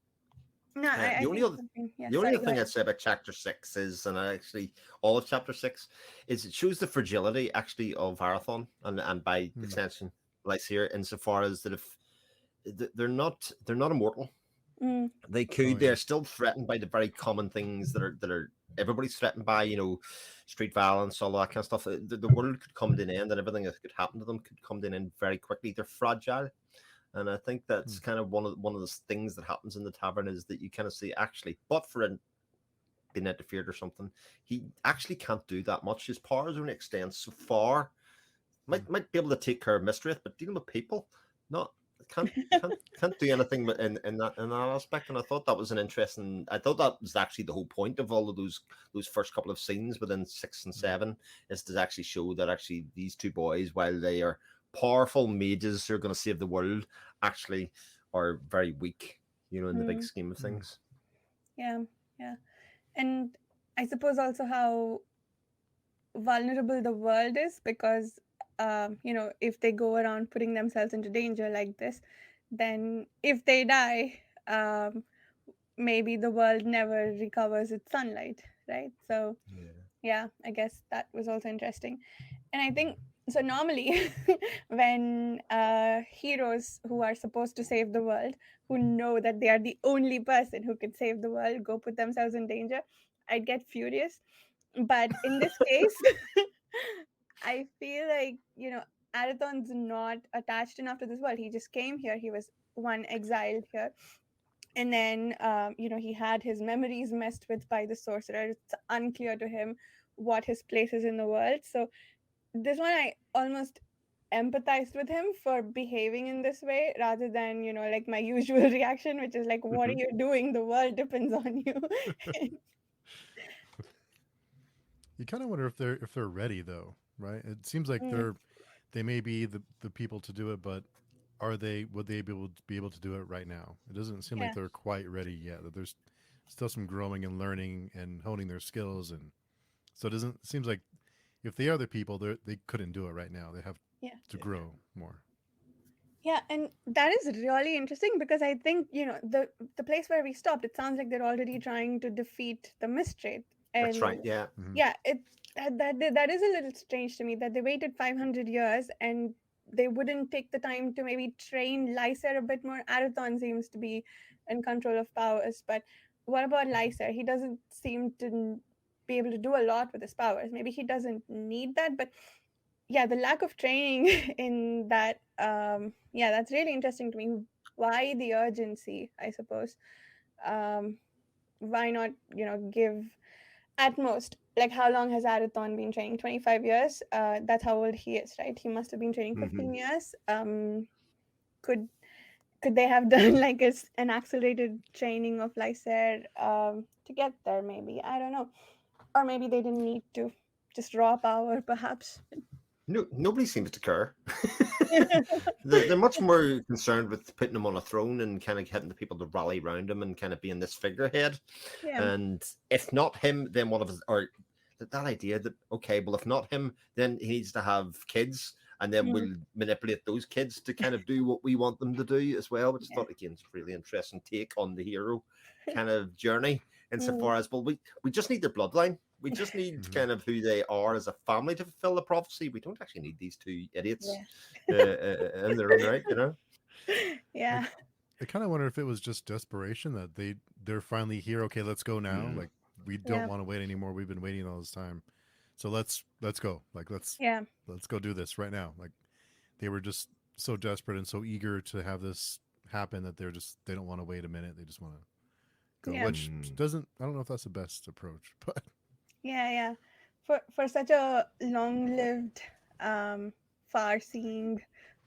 No, I The only think other something. Yeah. the only Sorry. other Go thing ahead. I'd say about chapter 6 is, and actually all of chapter 6, is it shows the fragility actually of Arathon, and by Hmm. extension Lysair, insofar as that if they're not immortal. Mm, They Oh could. yeah. They're still threatened by the very common things that are everybody's threatened by. Street violence, all that kind of stuff. The world could come to an end, and everything that could happen to them could come to an end very quickly. They're fragile, and I think Hmm. that's kind of one of the things that happens in the tavern, is that you kind of see, actually, but for it being interfered or something, he actually can't do that much. His powers only extend so far. Hmm. Might be able to take care of Mistwraith, but dealing with people, not can't do anything in that aspect. And I thought that was an interesting. I thought that was actually the whole point of all of those first couple of scenes within 6 and 7, is to actually show that actually these two boys, while they are powerful mages who are going to save the world, actually are very weak. In the big mm, scheme of Hmm. things. yeah. Yeah. And I suppose also how vulnerable the world is, because if they go around putting themselves into danger like this, then if they die, maybe the world never recovers its sunlight, right? So Yeah. yeah, I guess that was also interesting. And I think so normally when heroes who are supposed to save the world, who know that they are the only person who could save the world, go put themselves in danger, I'd get furious. But in this case, I feel like Arathon's not attached enough to this world. He just came here, he was one exiled here, and then he had his memories messed with by the sorcerer. It's unclear to him what his place is in the world. So this one, I almost empathized with him for behaving in this way, rather than like my usual reaction, which is like, what are Mm-hmm. you doing, the world depends on you. You kind of wonder if they're ready though, right? It seems like Mm, they may be the people to do it, but would they be able to do it right now? It doesn't seem like yeah. they're quite ready yet. That there's still some growing and learning and honing their skills, and so it seems like if they are the people, they couldn't do it right now. They have Yeah. to Yeah. grow more. Yeah, and that is really interesting, because I think the place where we stopped, it sounds like they're already trying to defeat the Mistwraith. That's right. And Yeah. Hmm. yeah, that is a little strange to me, that they waited 500 years and they wouldn't take the time to maybe train Lysair a bit more. Arathon seems to be in control of powers, but what about Lysair? He doesn't seem to be able to do a lot with his powers. Maybe he doesn't need that, but yeah, the lack of training in that, yeah, that's really interesting to me. Why the urgency, I suppose? um why not give at most, like, how long has Arathon been training? 25 years. That's how old he is, right? He must have been training Mm-hmm. 15 years. Could could they have done like an accelerated training of Lysair to get there? Maybe, I don't know. Or maybe they didn't need to, just raw power perhaps. Nobody seems to care. They're much more concerned with putting him on a throne and kind of getting the people to rally around him and kind of being this figurehead. Yeah. And if not him, then one of his, or that idea that, okay, well, if not him, then he needs to have kids, and then Mm. we'll manipulate those kids to kind of do what we want them to do as well, which I Yeah. thought, again, is a really interesting take on the hero kind of journey. Mm. Insofar as, well, we just need their bloodline. We just need Mhm. kind of who they are as a family to fulfill the prophecy. We don't actually need these two idiots Yeah. in their own right, you know? Yeah. I kind of wonder if it was just desperation that they're finally here. Okay, let's go now. Mm. Like we don't Yeah. want to wait anymore. We've been waiting all this time, so let's go. Like let's Yeah. go do this right now. Like they were just so desperate and so eager to have this happen that they don't want to wait a minute. They just want to go. Yeah. Which doesn't. I don't know if that's the best approach, but Yeah. For such a long-lived, far-seeing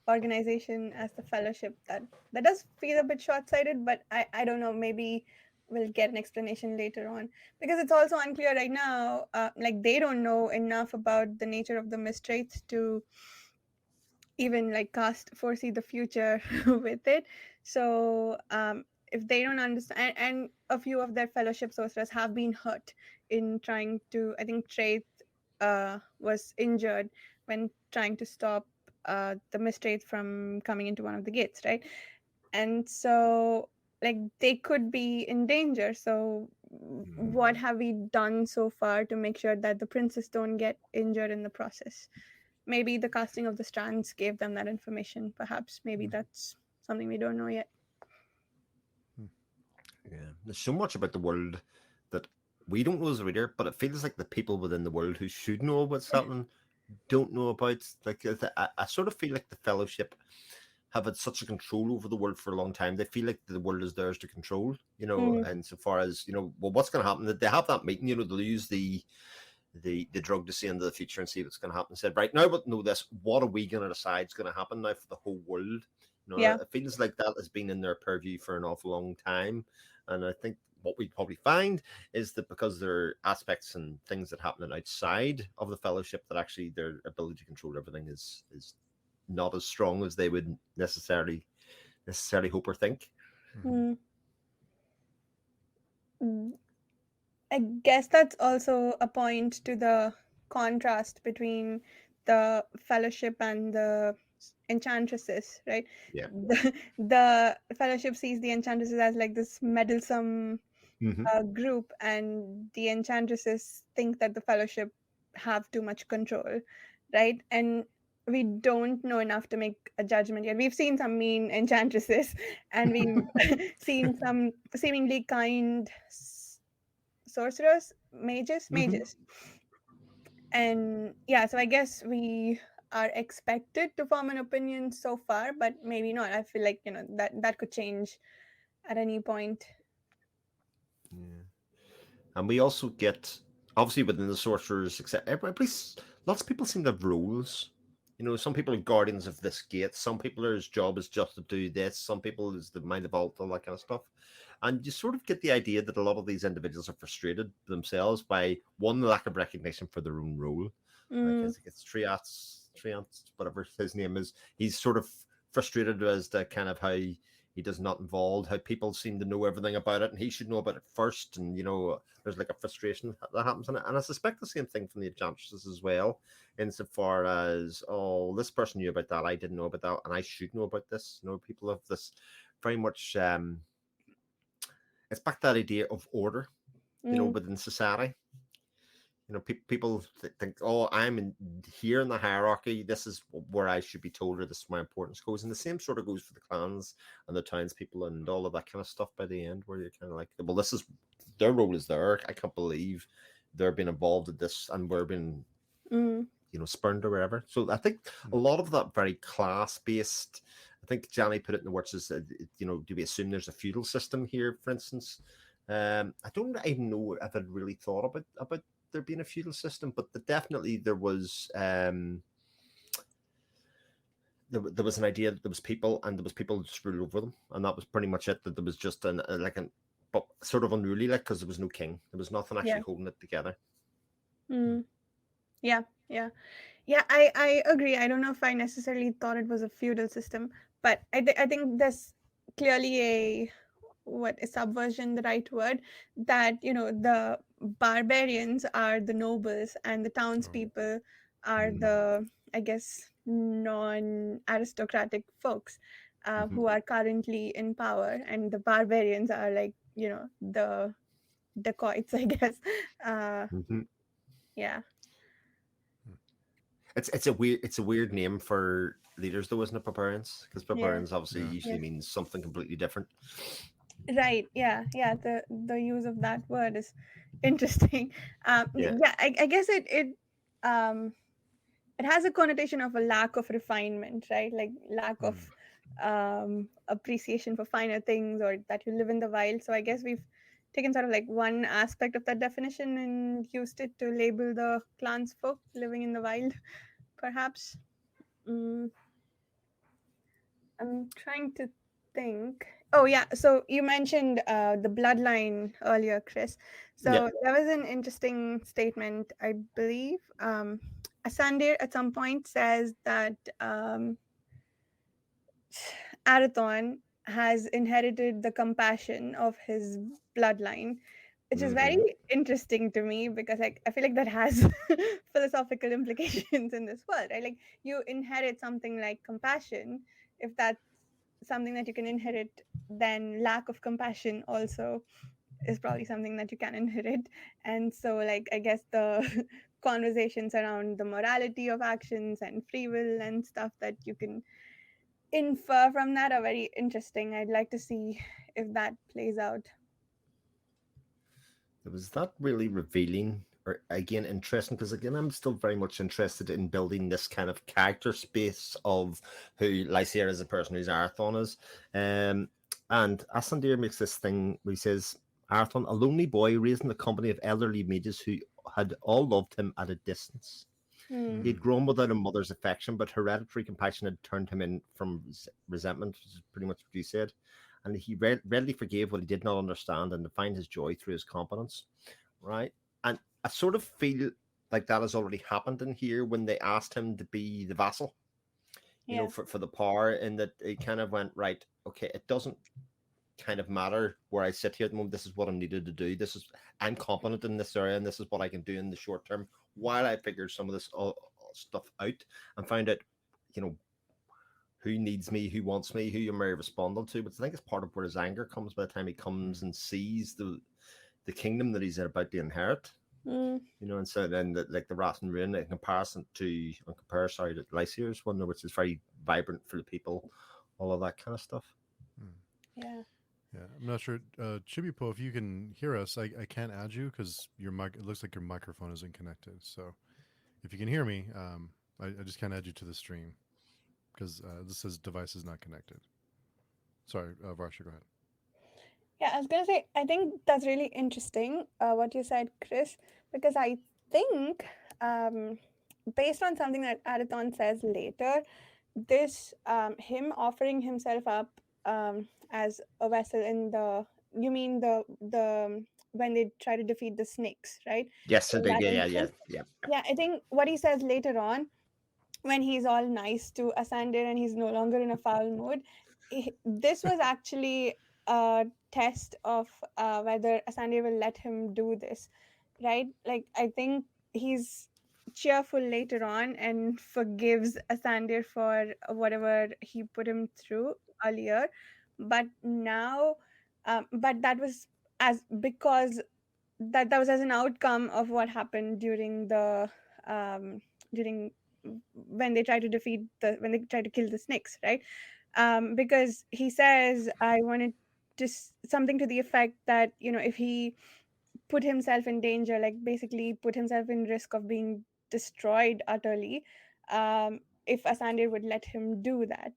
organization as the Fellowship, that does feel a bit short-sighted. But I don't know. Maybe we'll get an explanation later on, because it's also unclear right now. Like they don't know enough about the nature of the Mistwraith to even like foresee the future with it. So if they don't understand, and a few of their Fellowship sorcerers have been hurt in trying to, I think Traith was injured when trying to stop the Mistwraith from coming into one of the gates, right? And so like they could be in danger. So what have we done so far to make sure that the princes don't get injured in the process? Maybe the casting of the strands gave them that information. Perhaps maybe that's something we don't know yet. Yeah, there's so much about the world that we don't know as a reader, but it feels like the people within the world who should know what's happening don't know about. Like I sort of feel like the Fellowship have had such a control over the world for a long time. They feel like the world is theirs to control, you know. And so far as well, what's going to happen? They have that meeting, they'll use the drug to see into the future and see what's going to happen. Said right now, but know this: what are we going to decide is going to happen now for the whole world? Yeah. It feels like that has been in their purview for an awful long time, and I think what we probably find is that because there are aspects and things that happen outside of the Fellowship, that actually their ability to control everything is not as strong as they would necessarily hope or think. Mm. I guess that's also a point to the contrast between the Fellowship and the enchantresses, right? Yeah. The Fellowship sees the enchantresses as like this meddlesome group, and the enchantresses think that the Fellowship have too much control, right? And we don't know enough to make a judgment yet. We've seen some mean enchantresses, and we've seen some seemingly kind sorcerers, mages. And yeah, so I guess we are expected to form an opinion so far, but maybe not. I feel like that could change at any point. Yeah. And we also get, obviously within the sorcerers, except lots of people seem to have roles. Some people are guardians of this gate. Some people's job is just to do this. Some people is the mind of vault, all that kind of stuff. And you sort of get the idea that a lot of these individuals are frustrated themselves by, one, the lack of recognition for their own role. Like it's Triance, whatever his name is. He's sort of frustrated as to kind of how he does not involve, how people seem to know everything about it, and he should know about it first. And there's like a frustration that happens in it. And I suspect the same thing from the Enchantresses as well, insofar as, oh, this person knew about that, I didn't know about that, and I should know about this. People have this very much it's back to that idea of order, within society. People think, oh, I'm here in the hierarchy. This is where I should be told, or this is where importance goes. And the same sort of goes for the clans and the townspeople and all of that kind of stuff by the end, where you're kind of like, well, this is their role is there. I can't believe they're being involved in this and we're being, spurned or whatever. So I think a lot of that very class-based, I think Johnny put it in the words, is, do we assume there's a feudal system here, for instance? I don't even know if I'd really thought about there being a feudal system, but definitely there was there was an idea that there was people, and there was people just ruled over them, and that was pretty much it. That there was just but sort of unruly, like, because there was no king, there was nothing actually holding it together. Yeah, Yeah. Yeah, I agree. I don't know if I necessarily thought it was a feudal system, but I think there's clearly a, what is subversion the right word, that the barbarians are the nobles and the Oh, townspeople are Mm. the, I guess, non aristocratic folks Mhm. who are currently in power, and the barbarians are like, the dacoits, I guess. uh Mhm. yeah. hmm. It's a weird name for leaders though, isn't it? Barbarians, because Yeah. barbarians obviously Yeah. usually Yeah. means something completely different. Right. Yeah. Yeah. The use of that word is interesting. Yeah. Yeah. I guess um it has a connotation of a lack of refinement, right? Like lack of Mm. appreciation for finer things, or that you live in the wild. So I guess we've taken sort of like one aspect of that definition and used it to label the clans folk living in the wild, perhaps. Mm, I'm trying to think. Oh yeah, so you mentioned the bloodline earlier, Chris. Yeah. So there was an interesting statement, I believe. Asandir at some point says that Arathon has inherited the compassion of his bloodline, which is very Hmm. interesting to me because I feel like that has philosophical implications in this world, right? Like you inherit something like compassion. If that's something that you can inherit, then lack of compassion also is probably something that you can inherit. And so, like, I guess the conversations around the morality of actions and free will and stuff that you can infer from that are very interesting. I'd like to see if that plays out. It was that really revealing, or again interesting, because again I'm still very much interested in building this kind of character space of who Lysair is, a person, who's Arathon is. Um, and Asandir makes this thing where he says, Arathon, a lonely boy raised in the company of elderly mages who had all loved him at a distance. Hmm. He had Mm. grown without a mother's affection, but hereditary compassion had turned him in from resentment, which is pretty much what you said. And he readily forgave what he did not understand and defined his joy through his competence. Right? And I sort of feel like that has already happened in here when they asked him to be the vassal, Yeah. for the power, and that it kind of went, right, okay, it doesn't kind of matter where I sit here at the moment. This is what I'm needed to do. I'm competent in this area, and this is what I can do in the short term while I figure some of this stuff out and find out, you know, who needs me, who wants me, who am I responding to. But I think it's part of where his anger comes by the time he comes Mm. and sees the kingdom that he's about to inherit. Hmm. And so then like the Rat and Ruin in comparison to, sorry, to Lysair's one, which is very vibrant for the people, all of that kind of stuff. Mm. Yeah. Yeah, I'm not sure. Chibipo, if you can hear us, I can't add you because your mic. It looks like your microphone isn't connected. So if you can hear me, I just can't add you to the stream because this says device is not connected. Sorry, Varsha, go ahead. Yeah, I was gonna say, I think that's really interesting, what you said, Chris, because I think, um, based on something that Arathon says later, this him offering himself up as a vessel in the, you mean the when they try to defeat the snakes, right? Yes, In indeed. that Yeah, yeah, yeah, instance, yeah. yeah, I think what he says later on, when he's all nice to Asander and he's no longer in a foul mood, this was actually a test of whether Asander will let him do this, right? Like, I think he's cheerful later on and forgives Asander for whatever he put him through earlier. But now, but that was as because that was as an outcome of what happened um, during when they try to defeat when they try to kill the snakes, right? Because he says, I wanted something to the effect that, if he put himself in danger, like basically put himself in risk of being destroyed utterly, if Asander would let him do that.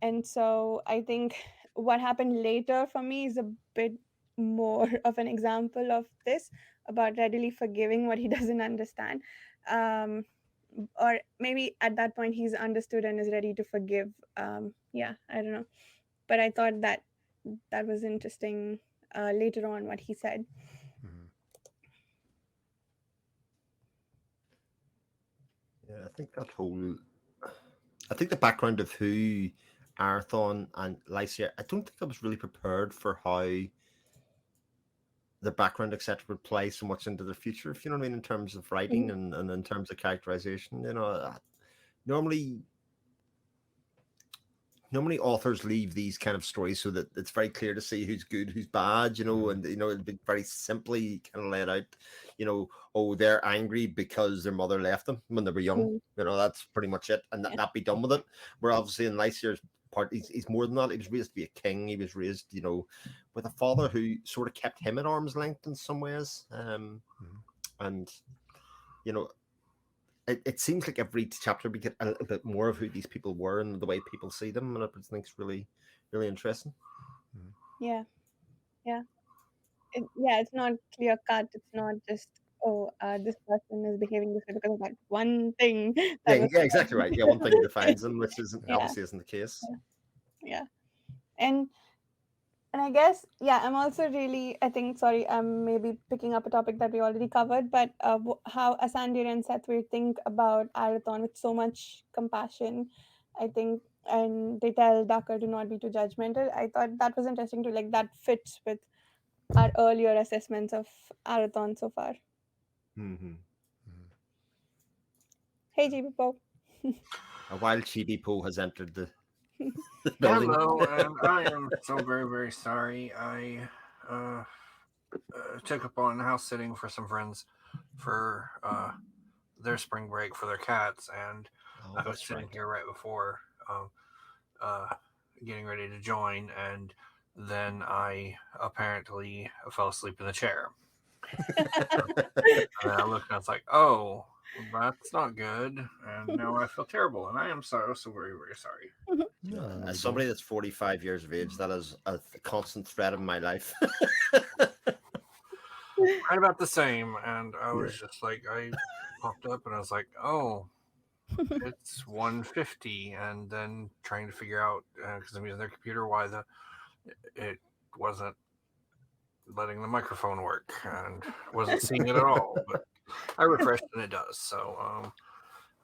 And so I think what happened later for me is a bit more of an example of this, about readily forgiving what he doesn't understand. Um, or maybe at that point he's understood and is ready to forgive. Yeah, I don't know. But I thought that that was interesting later on what he said. Mm-hmm. Yeah, I think the background of who Arathon and Lycia, I don't think I was really prepared for how the background, etc., would play so much into the future, if you know what I mean, in terms of writing Mhm. and in terms of characterization. Normally normally authors leave these kind of stories so that it's very clear to see who's good, who's bad, and it'd be very simply kind of laid out, oh, they're angry because their mother left them when they were young. Mm. That's pretty much it, and Yeah. that be done with it. Where obviously in Lysier's part, he's more than that. He was raised to be a king. He was raised, with a father who sort of kept him at arm's length in some ways. And you know, it seems like every chapter we get a little bit more of who these people were and the way people see them, and I think it's really, really interesting. Yeah. Yeah. Yeah, it's not clear cut. It's not just, oh, this person is behaving this way because of that one thing that Yeah, was yeah, said. exactly right. Yeah, one thing defines them, which isn't Yeah. obviously isn't the case. Yeah. And I guess, yeah, I'm also really, I think, sorry, I'm maybe picking up a topic that we already covered, but how Asandir and Sethway think about Arathon with so much compassion, I think, and they tell Ducker to not be too judgmental. I thought that was interesting too, like that fits with our earlier assessments of Arathon so far. Mm-hmm. Hey, GB Pope. A wild chibi Poe has entered the building. Hello, and I am so very, very sorry. I took up on house sitting for some friends for their spring break for their cats, and Oh, I was that's sitting right. here right before uh, getting ready to join, and then I apparently fell asleep in the chair. And I looked and I was like, oh, that's not good. And now I feel terrible. And I am so very, very sorry. No, no As big somebody deal. that's 45 years of age, that is a constant threat in my life. Right about the same. And I Yeah. was just like, I popped up and I was like, oh, it's 150. And then trying to figure out, because I'm using their computer, why it wasn't letting the microphone work and wasn't seeing it at all. But I refreshed and it does. So,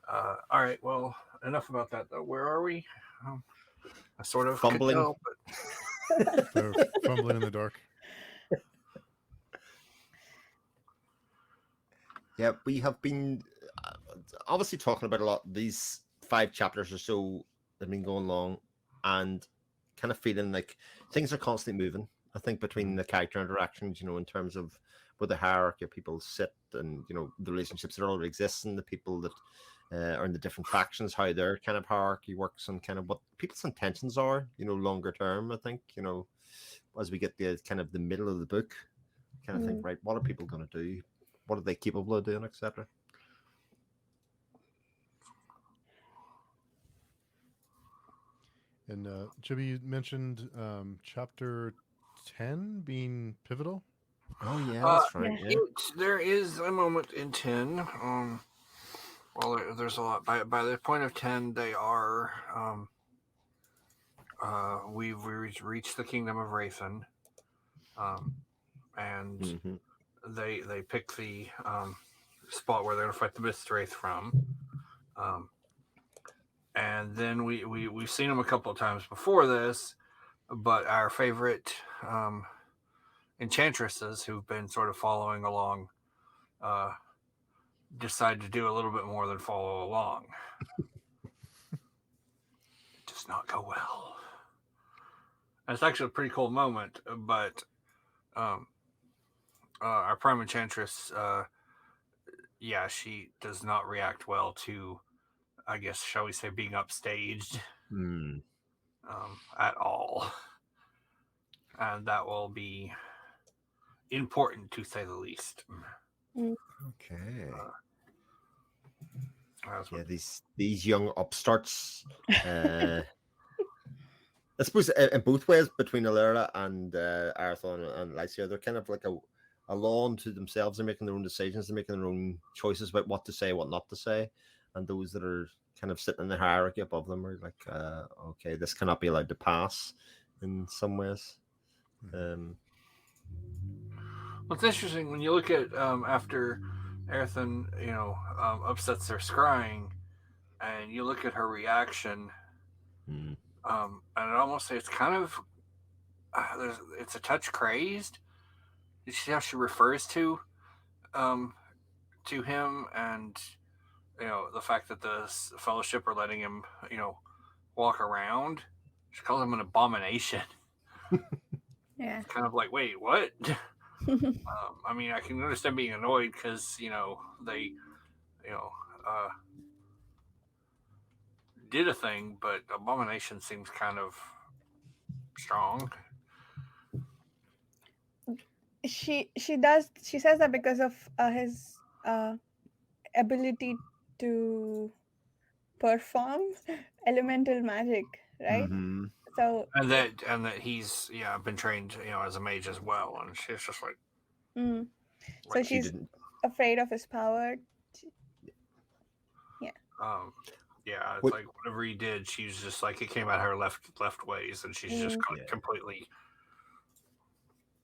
all right. Well, enough about that, though. Where are we? I sort of could Fumbling. tell, but They're fumbling in the dark. Yeah, we have been obviously talking about a lot. These 5 chapters or so have been going long, and kind of feeling like things are constantly moving. I think between the character interactions, in terms of where the hierarchy of people sit, and the relationships that already exist, and the people that are in the different factions, how their kind of hierarchy works, and kind of what people's intentions are, longer term. I think as we get the kind of the middle of the book, kind of think, right, what are people going to do? What are they capable of doing, etc. And Chibi, you mentioned chapter 10 being pivotal. Oh yeah, that's right. Yeah. there is a moment in 10. Well, there's a lot. By the point of 10, they are. We've reached the kingdom of Wraithen, and Mm-hmm. they pick the spot where they're going to fight the Mistwraith from. And then we've seen them a couple of times before this, but our favorite enchantresses who've been sort of following along decide to do a little bit more than follow along. It does not go well. And it's actually a pretty cool moment, but our prime enchantress, she does not react well to, I guess, shall we say, being upstaged at all. And that will be important, to say the least. Okay. Yeah, these young upstarts. I suppose in both ways, between Alera and Arathon and Lycia, they're kind of like a law unto themselves. They're making their own decisions. They're making their own choices about what to say, what not to say. And those that are kind of sitting in the hierarchy above them are like, okay, this cannot be allowed to pass in some ways. Well, it's interesting when you look at after Arathon, upsets their scrying. and you look at her reaction, Mm. and I'd almost say it's kind of it's a touch crazed. You see how she refers um, to him, and the fact that the fellowship are letting him walk around. She calls him an abomination. Yeah. It's kind of like, wait, what? I mean, I can understand being annoyed because they you know uh, did a thing, but abomination seems kind of strong. She says that because of his ability to perform elemental magic, right? Mm-hmm. So And that he's been trained as a mage as well, and she's just mm, so like She she's didn't. afraid of his power. Yeah. um yeah, it's What? like whatever he did, she's just like it came at her left ways, and she's just Mm, Yeah. completely,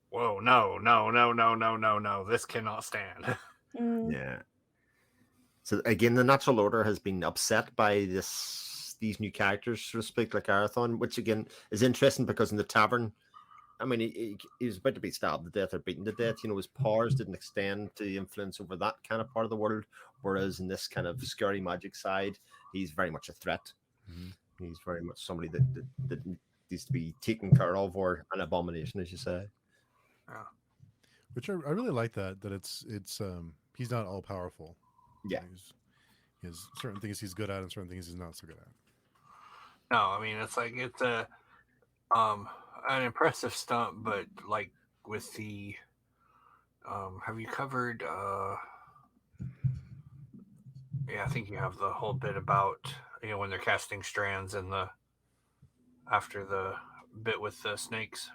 whoa, no, no, no, no, no, no, no, this cannot stand. mm, Yeah. So again, the natural order has been upset by these new characters, so to speak, like Arathon, which again is interesting because in the tavern, I mean, he was about to be stabbed to death or beaten to death. His powers didn't extend to influence over that kind of part of the world, whereas in this kind of scary magic side, he's very much a threat. Mhm. He's very much somebody that needs to be taken care of, or an abomination, as you say. Yeah. Which I really like that it's he's not all powerful. Yeah. He has certain things he's good at and certain things he's not so good at. No, I mean it's like it's um an impressive stunt, but like with the have you covered yeah, I think you have the whole bit about when they're casting strands in the after the bit with the snakes.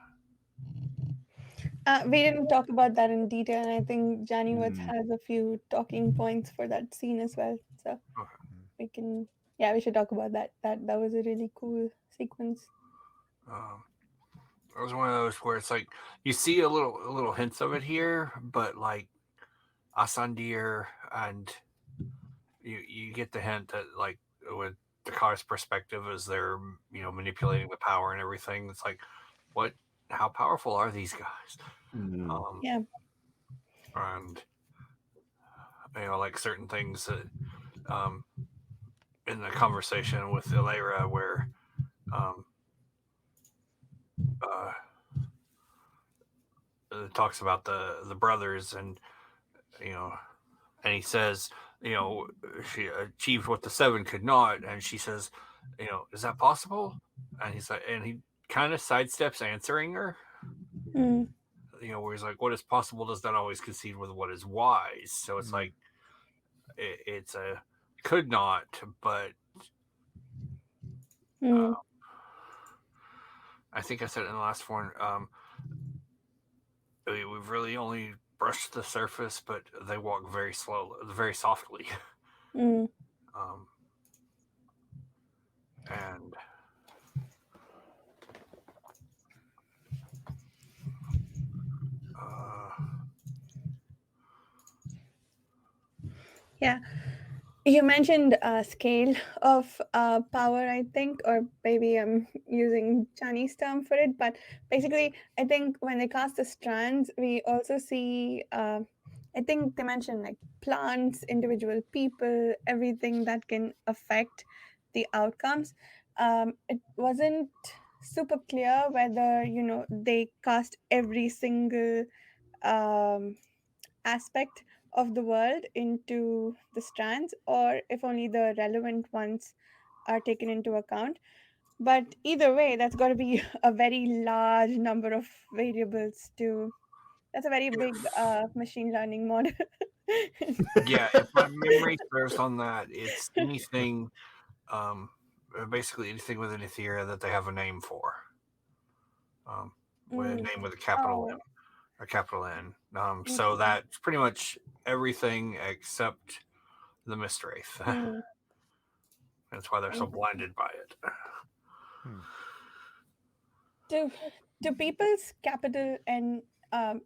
we didn't talk about that in detail, and I think Johnny Woods Mm. has a few talking points for that scene as well. So Okay. we can, yeah, we should talk about that. That was a really cool sequence. Um, it was one of those where it's like you see a little hints of it here, but like Asandir, and you get the hint that like with Dakar's perspective as they're manipulating the power and everything. It's like, what? How powerful are these guys? Mm. Yeah. And like certain things that um, in the conversation with Ilera where um, uh, it talks about the brothers, and you know and he says, she achieved what the seven could not, and she says, is that possible? And he's like, and he kind of sidesteps answering her, Mm, where he's like, what is possible does not always concede with what is wise. So it's like it's a could not, but mm, I think I said it in the last one. We've really only brushed the surface, but they walk very slowly, very softly. mm. Um, and uh, Yeah. You mentioned scale of power, I think, or maybe I'm using Chinese term for it. But basically, I think when they cast the strands, we also see, I think they mentioned like plants, individual people, everything that can affect the outcomes. It wasn't super clear whether, they cast every single um, aspect of the world into the strands, or if only the relevant ones are taken into account. But either way, that's got to be a very large number of variables to. That's a very big if machine learning model. Yeah, if my memory serves on that, it's anything, basically anything with an Etheria that they have a name for, with a Mm. name with a capital M Oh. or capital N. So Okay. that's pretty much everything except the Mistwraith. Mm. That's why they're so Interesting. blinded by it. Hmm. Do do people's capital and um,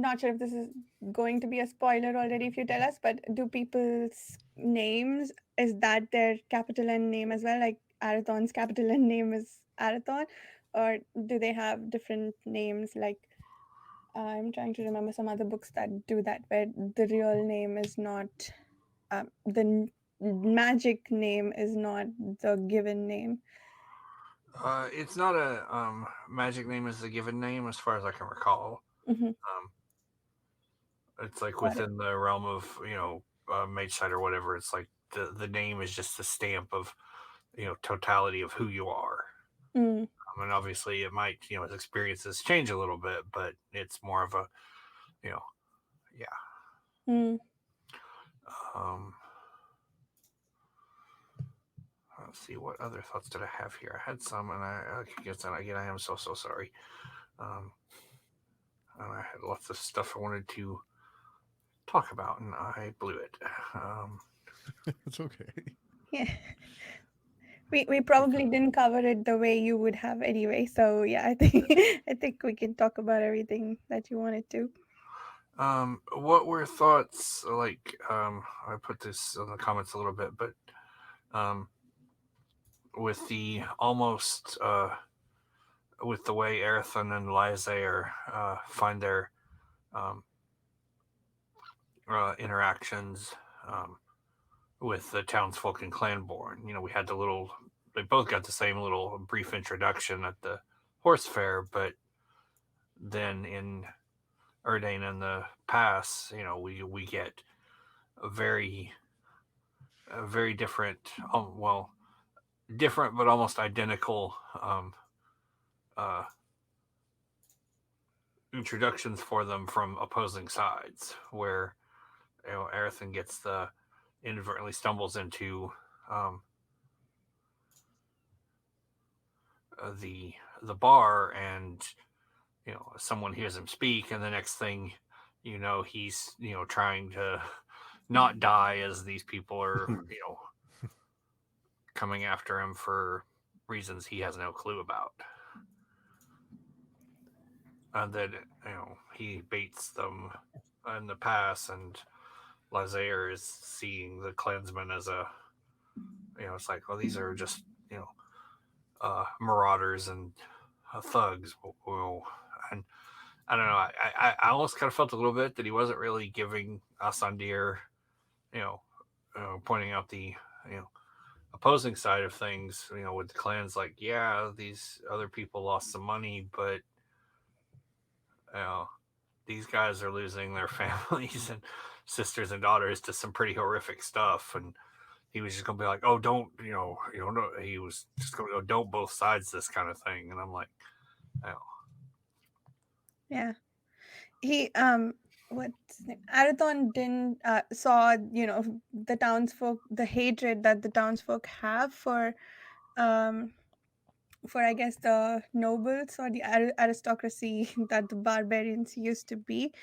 not sure if this is going to be a spoiler already if you tell us, but do people's names, is that their capital N name as well? Like Arathon's capital N name is Arathon, or do they have different names? Like I'm trying to remember some other books that do that, where the real name is not magic name is not the given name. It's not a magic name as a given name, as far as I can recall. Hmm. It's like Got it. within the realm of mage side or whatever. It's like the name is just a stamp of totality of who you are. Mm. I mean, obviously, it might as experiences change a little bit, but it's more of a you know yeah. Mm. Um, let's see, what other thoughts did I have here? I had some, and I guess, and again, I am so sorry. Um, and I had lots of stuff I wanted to talk about, and I blew it. It's okay. Yeah. We probably didn't cover it the way you would have anyway. So yeah, I think I think we can talk about everything that you wanted to. What were thoughts like? I put this in the comments a little bit, but um, with the almost with the way Erethan and Lysair find their um, interactions with the townsfolk in Clanborn. We had they both got the same little brief introduction at the horse fair, but then in Erdane and the Pass, we get a very different, different but almost identical uh, introductions for them from opposing sides, where Erethan gets inadvertently stumbles into um, the bar, and someone hears him speak, and the next thing he's trying to not die as these people are coming after him for reasons he has no clue about. And then he baits them in the pass, and Lazaire is seeing the clansmen as a it's like, well, these are just marauders and thugs. Well, and I don't know. I almost kind of felt a little bit that he wasn't really giving Asandir, you know, pointing out the opposing side of things. With the clans, like, yeah, these other people lost some money, but you know, these guys are losing their families and sisters and daughters to some pretty horrific stuff. And he was just gonna be like, oh, don't no. He was just gonna go, don't both sides this kind of thing. And I'm like, oh. Yeah. He what's his name? Arathon didn't saw the townsfolk, the hatred that the townsfolk have for I guess the nobles or the aristocracy that the barbarians used to be.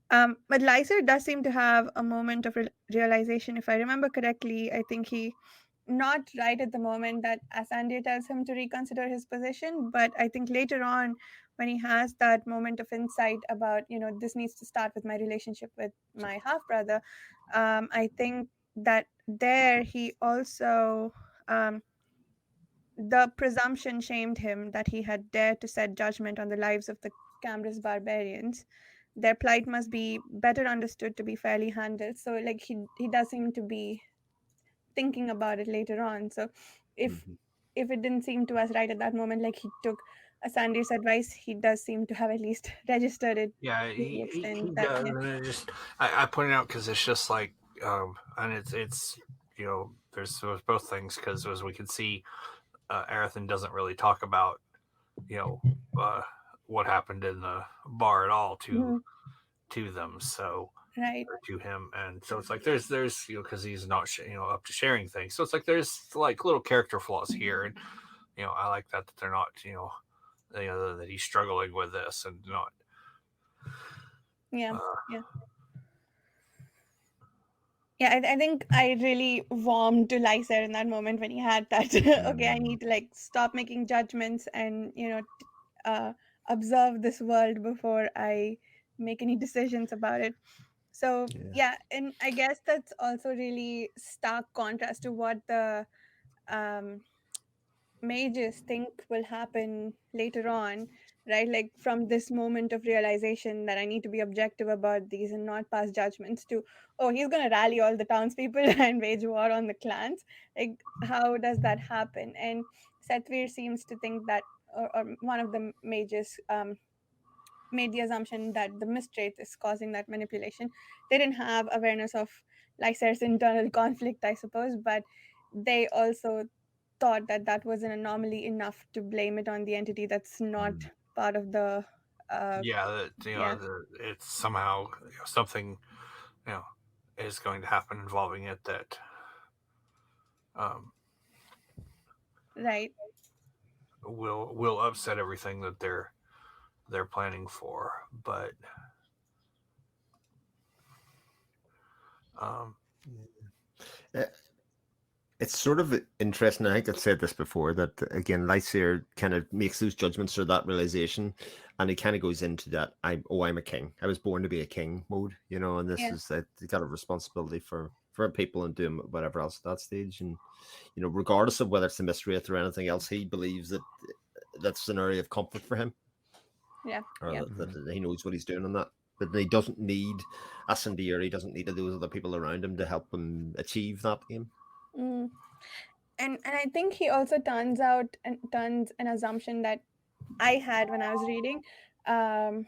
But Lyser does seem to have a moment of realization. If I remember correctly, I think he, not right at the moment that Asandir tells him to reconsider his position, but I think later on when he has that moment of insight about, this needs to start with my relationship with my half brother. I think that there he also. The presumption shamed him that he had dared to set judgment on the lives of the Cambrus barbarians. Their plight must be better understood to be fairly handled. So, like he does seem to be thinking about it later on. So, if Mhm. if it didn't seem to us right at that moment, like he took Asandir's advice, he does seem to have at least registered it Yeah, to the he extent that does, yeah. and I point it out because it's just like, and it's there's both things, because as we can see, Arathan doesn't really talk about you know uh, what happened in the bar at all Mhm. to them, so Right. or to him, and so it's like there's because he's not up to sharing things, so it's like there's like little character flaws here, and I like that they're not that he's struggling with this and not. Yeah. Uh, Yeah. Yeah, I think I really warmed to Lyser in that moment when he had that. Okay, I need to like stop making judgments and observe this world before I make any decisions about it. So yeah, and I guess that's also really stark contrast to what the um, mages think will happen later on, right? Like from this moment of realization that I need to be objective about these and not pass judgments to, oh, he's going to rally all the townspeople and wage war on the clans. Like, how does that happen? And Satvir seems to think that, or one of the mages made the assumption that the Mistwraith is causing that manipulation. They didn't have awareness of Lysair's internal conflict, I suppose, but they also thought that that was an anomaly enough to blame it on the entity that's not part of the. Yeah, that Yeah, it's somehow something is going to happen involving it that um, right. will upset everything that they're planning for. But um, Uh, It's sort of interesting. I think I've said this before that again, Lysair kind of makes those judgments or that realization, and he kind of goes into that I'm a king. I was born to be a king mode, and this Yeah. is that he's got a responsibility for people and doing whatever else at that stage, and regardless of whether it's the Mistwraith or anything else, he believes that that's an area of comfort for him, Yeah. or Yeah. that he knows what he's doing on that. That he doesn't need a Sindir, he doesn't need those other people around him to help him achieve that aim. Mm. And I think he also turns an assumption that I had when I was reading on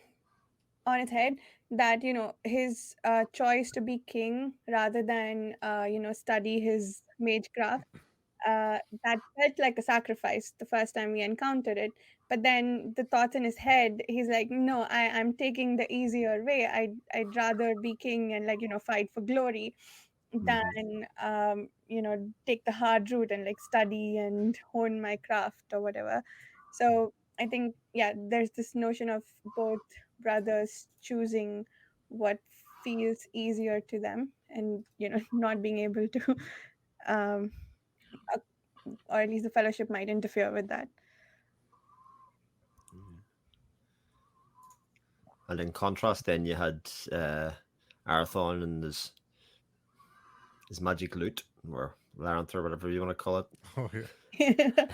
its head, that his choice to be king rather than study his magecraft, that felt like a sacrifice the first time we encountered it. But then the thoughts in his head, he's like, no, I'm taking the easier way. I'd rather be king and fight for glory than take the hard route and study and hone my craft or whatever. So I think, yeah, there's this notion of both brothers choosing what feels easier to them, and not being able to um or at least the fellowship might interfere with that. And in contrast, then you had Arathon and his magic loot, or Laranth, or whatever you want to call it. Oh yeah.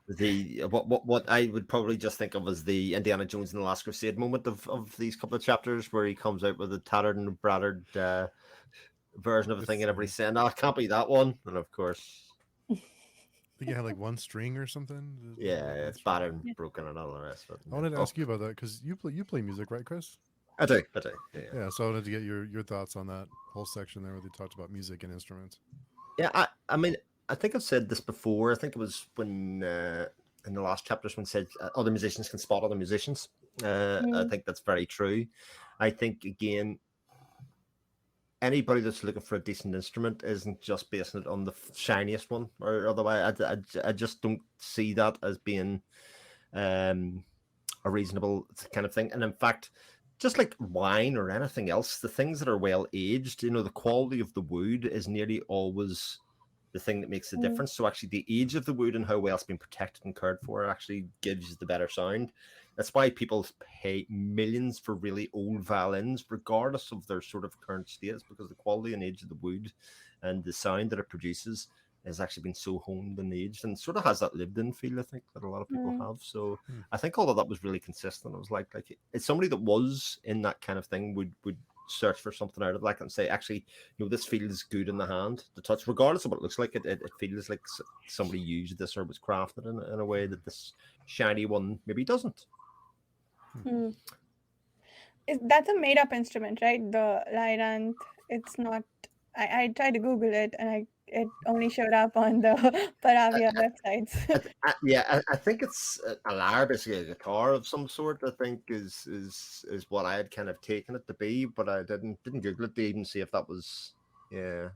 The what I would probably just think of as the Indiana Jones and the Last Crusade moment of these couple of chapters, where he comes out with a tattered and battered version of a thing, and everybody's saying, "No, it can't be that one." And of course, I think it had like one string or something. yeah, it's String. battered and broken and all the rest of it. I wanted to ask you about that because you play music, right, Chris? I do. Yeah. Yeah, so I wanted to get your thoughts on that whole section there where they talked about music and instruments. Yeah, I mean, I think I've said this before. I think it was when in the last chapters when it said other musicians can spot other musicians. I think that's very true. I think again, anybody that's looking for a decent instrument isn't just basing it on the shiniest one, or otherwise, I just don't see that as being a reasonable kind of thing. And in fact, just like wine or anything else, the things that are well aged, the quality of the wood is nearly always the thing that makes the difference. So actually the age of the wood and how well it's been protected and cared for actually gives the better sound. That's why people pay millions for really old violins, regardless of their sort of current status, because the quality and age of the wood and the sound that it produces has actually been so honed and aged, and sort of has that lived-in feel, I think, that a lot of people have. So I think all of that was really consistent. It was like it's somebody that was in that kind of thing would search for something out of like and say, actually, this feels good in the hand to touch, regardless of what it looks like. It feels like somebody used this or was crafted in a way that this shiny one maybe doesn't. That's a made-up instrument, right? The Lyranth. It's not. I tried to Google it, and it only showed up on the Paravia websites. I think it's a lyre, basically a guitar of some sort. I think is what I had kind of taken it to be, but I didn't Google it to even see if that was a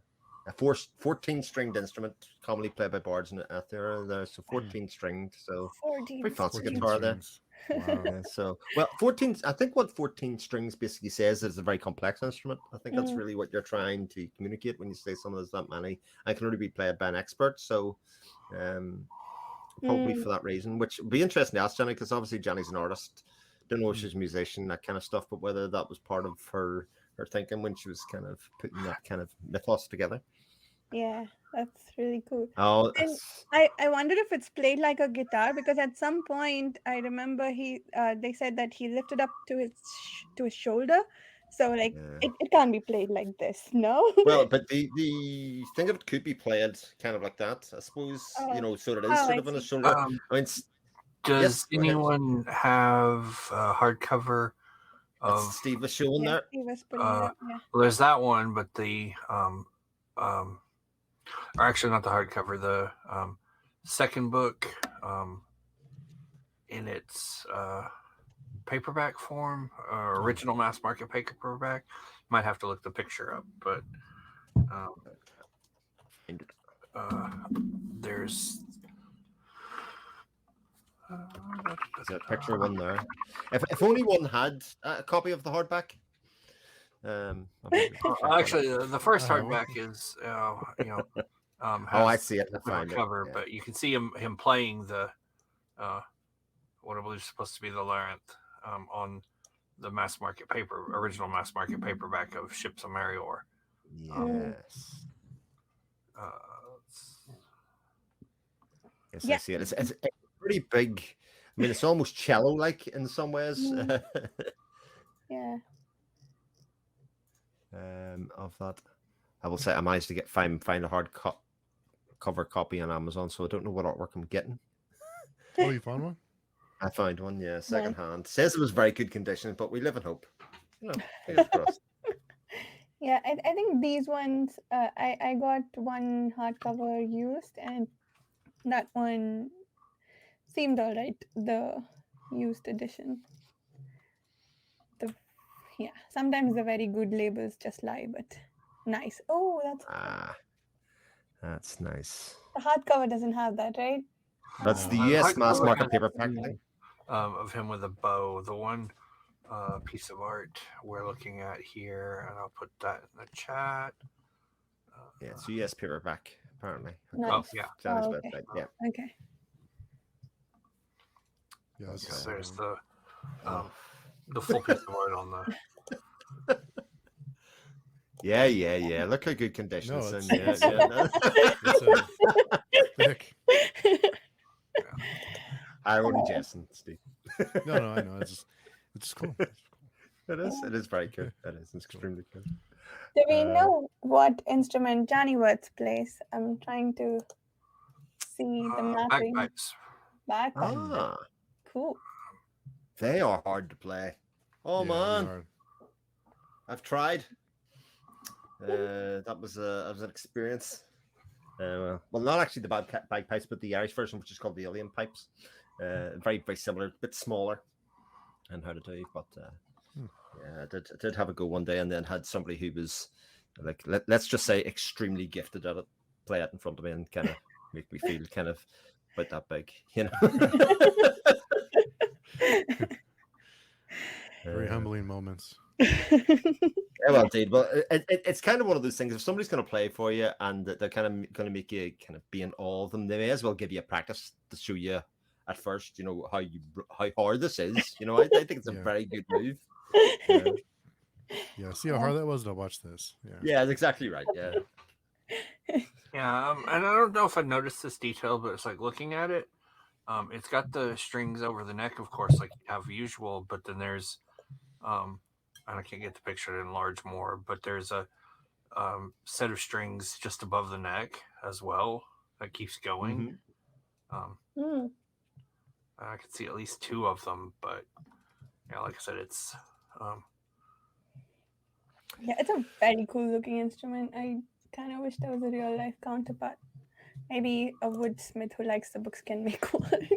14-stringed instrument commonly played by bards in Aether. There's so 14 stringed, so 14 pretty fancy 14 guitar there. strings. Wow. Yeah, so 14. I think what 14 strings basically says is a very complex instrument. I think that's really what you're trying to communicate when you say some of there's that many. I can only be played by an expert, so probably for that reason. Which would be interesting to ask Johnny, because obviously Johnny's an artist don't know if she's a musician, that kind of stuff, but whether that was part of her thinking when she was kind of putting that kind of mythos together. Yeah, that's really cool. Oh, And that's, I wonder if it's played like a guitar, because at some point I remember they said that he lifted up to his shoulder, so like yeah. it can't be played like this, no? Well, but the thing of it could be played kind of like that, I suppose. Oh, So it is oh, sort I of on the see. shoulder. Um, I mean, yes, does go ahead. anyone have a hardcover That's of? Steve was showing Yeah, there. he was putting it Uh, up. Yeah. well, there's that one, but or actually not the hardcover, the second book in its paperback form, original mass market paperback. Might have to look the picture up, but um, there's There's a picture of one there. If only one had a copy of the hardback. I'll give you a picture of actually that. the first I have one. hardback is Oh, has I see it. I the find it. hardcover, Yeah. but you can see him playing the what I believe is supposed to be the labyrinth on the original mass market paperback of Ships of Marior. Yes. Uh, Yes, Yeah. I see it. It's pretty big. I mean, it's almost cello-like in some ways. Yeah. Of that, I will say I managed to find a hard cover copy on Amazon, so I don't know what artwork I'm getting. Oh, you found one? I found one, yeah, second hand. Says it was very good condition, but we live in hope. Fingers crossed. Yeah, I think these ones, I got one hardcover used, and that one seemed all right, the used edition. Yeah, sometimes the very good labels just lie, but nice. Oh, That's nice. the hardcover doesn't have that, right? That's the the US mass hardcover market has paperback thing. of him with a bow. The one piece of art we're looking at here, and I'll put that in the chat. Yeah, it's US paperback, apparently. Nice. Oh, yeah. Johnny's Oh, okay. website, yeah. Okay. Yeah, this is So there's Oh. the full piece of art on the. Yeah. Look how good condition No, it's it's- in. Yeah. it's thick. Irony, Jason, Steve. No, I know. It's just cool. It is very good. It is. It's extremely good. Do we know what instrument Johnny Worth plays? I'm trying to see the mapping. Bagpipes. Bagpipes. Ah, Cool. they are hard to play. Oh Yeah, really man, hard. I've tried. That was an experience. Well, not actually the bagpipes, but the Irish version, which is called the Alien Pipes. Very, very similar, a bit smaller, and how to do. But yeah, I did have a go one day, and then had somebody who was like, let's just say, extremely gifted at it, play it in front of me, and kind of make me feel kind of about that big, Very humbling moments. Yeah, well, indeed. Well, it's kind of one of those things. If somebody's going to play for you and they're kind of going to make you kind of be in awe of them, they may as well give you a practice to show you at first, how hard this is. I think it's a Yeah. very good move. Yeah, see how hard that was to watch this. Yeah. Yeah, that's exactly right. Yeah. Yeah, and I don't know if I noticed this detail, but it's like looking at it. It's got the strings over the neck, of course, like you have usual, but then there's, and I can't get the picture to enlarge more, but there's a set of strings just above the neck as well that keeps going. Mm-hmm. I can see at least two of them, but yeah, like I said, it's Yeah, it's a very cool looking instrument. I kind of wish there was a real life counterpart. Maybe a woodsmith who likes the books can make one.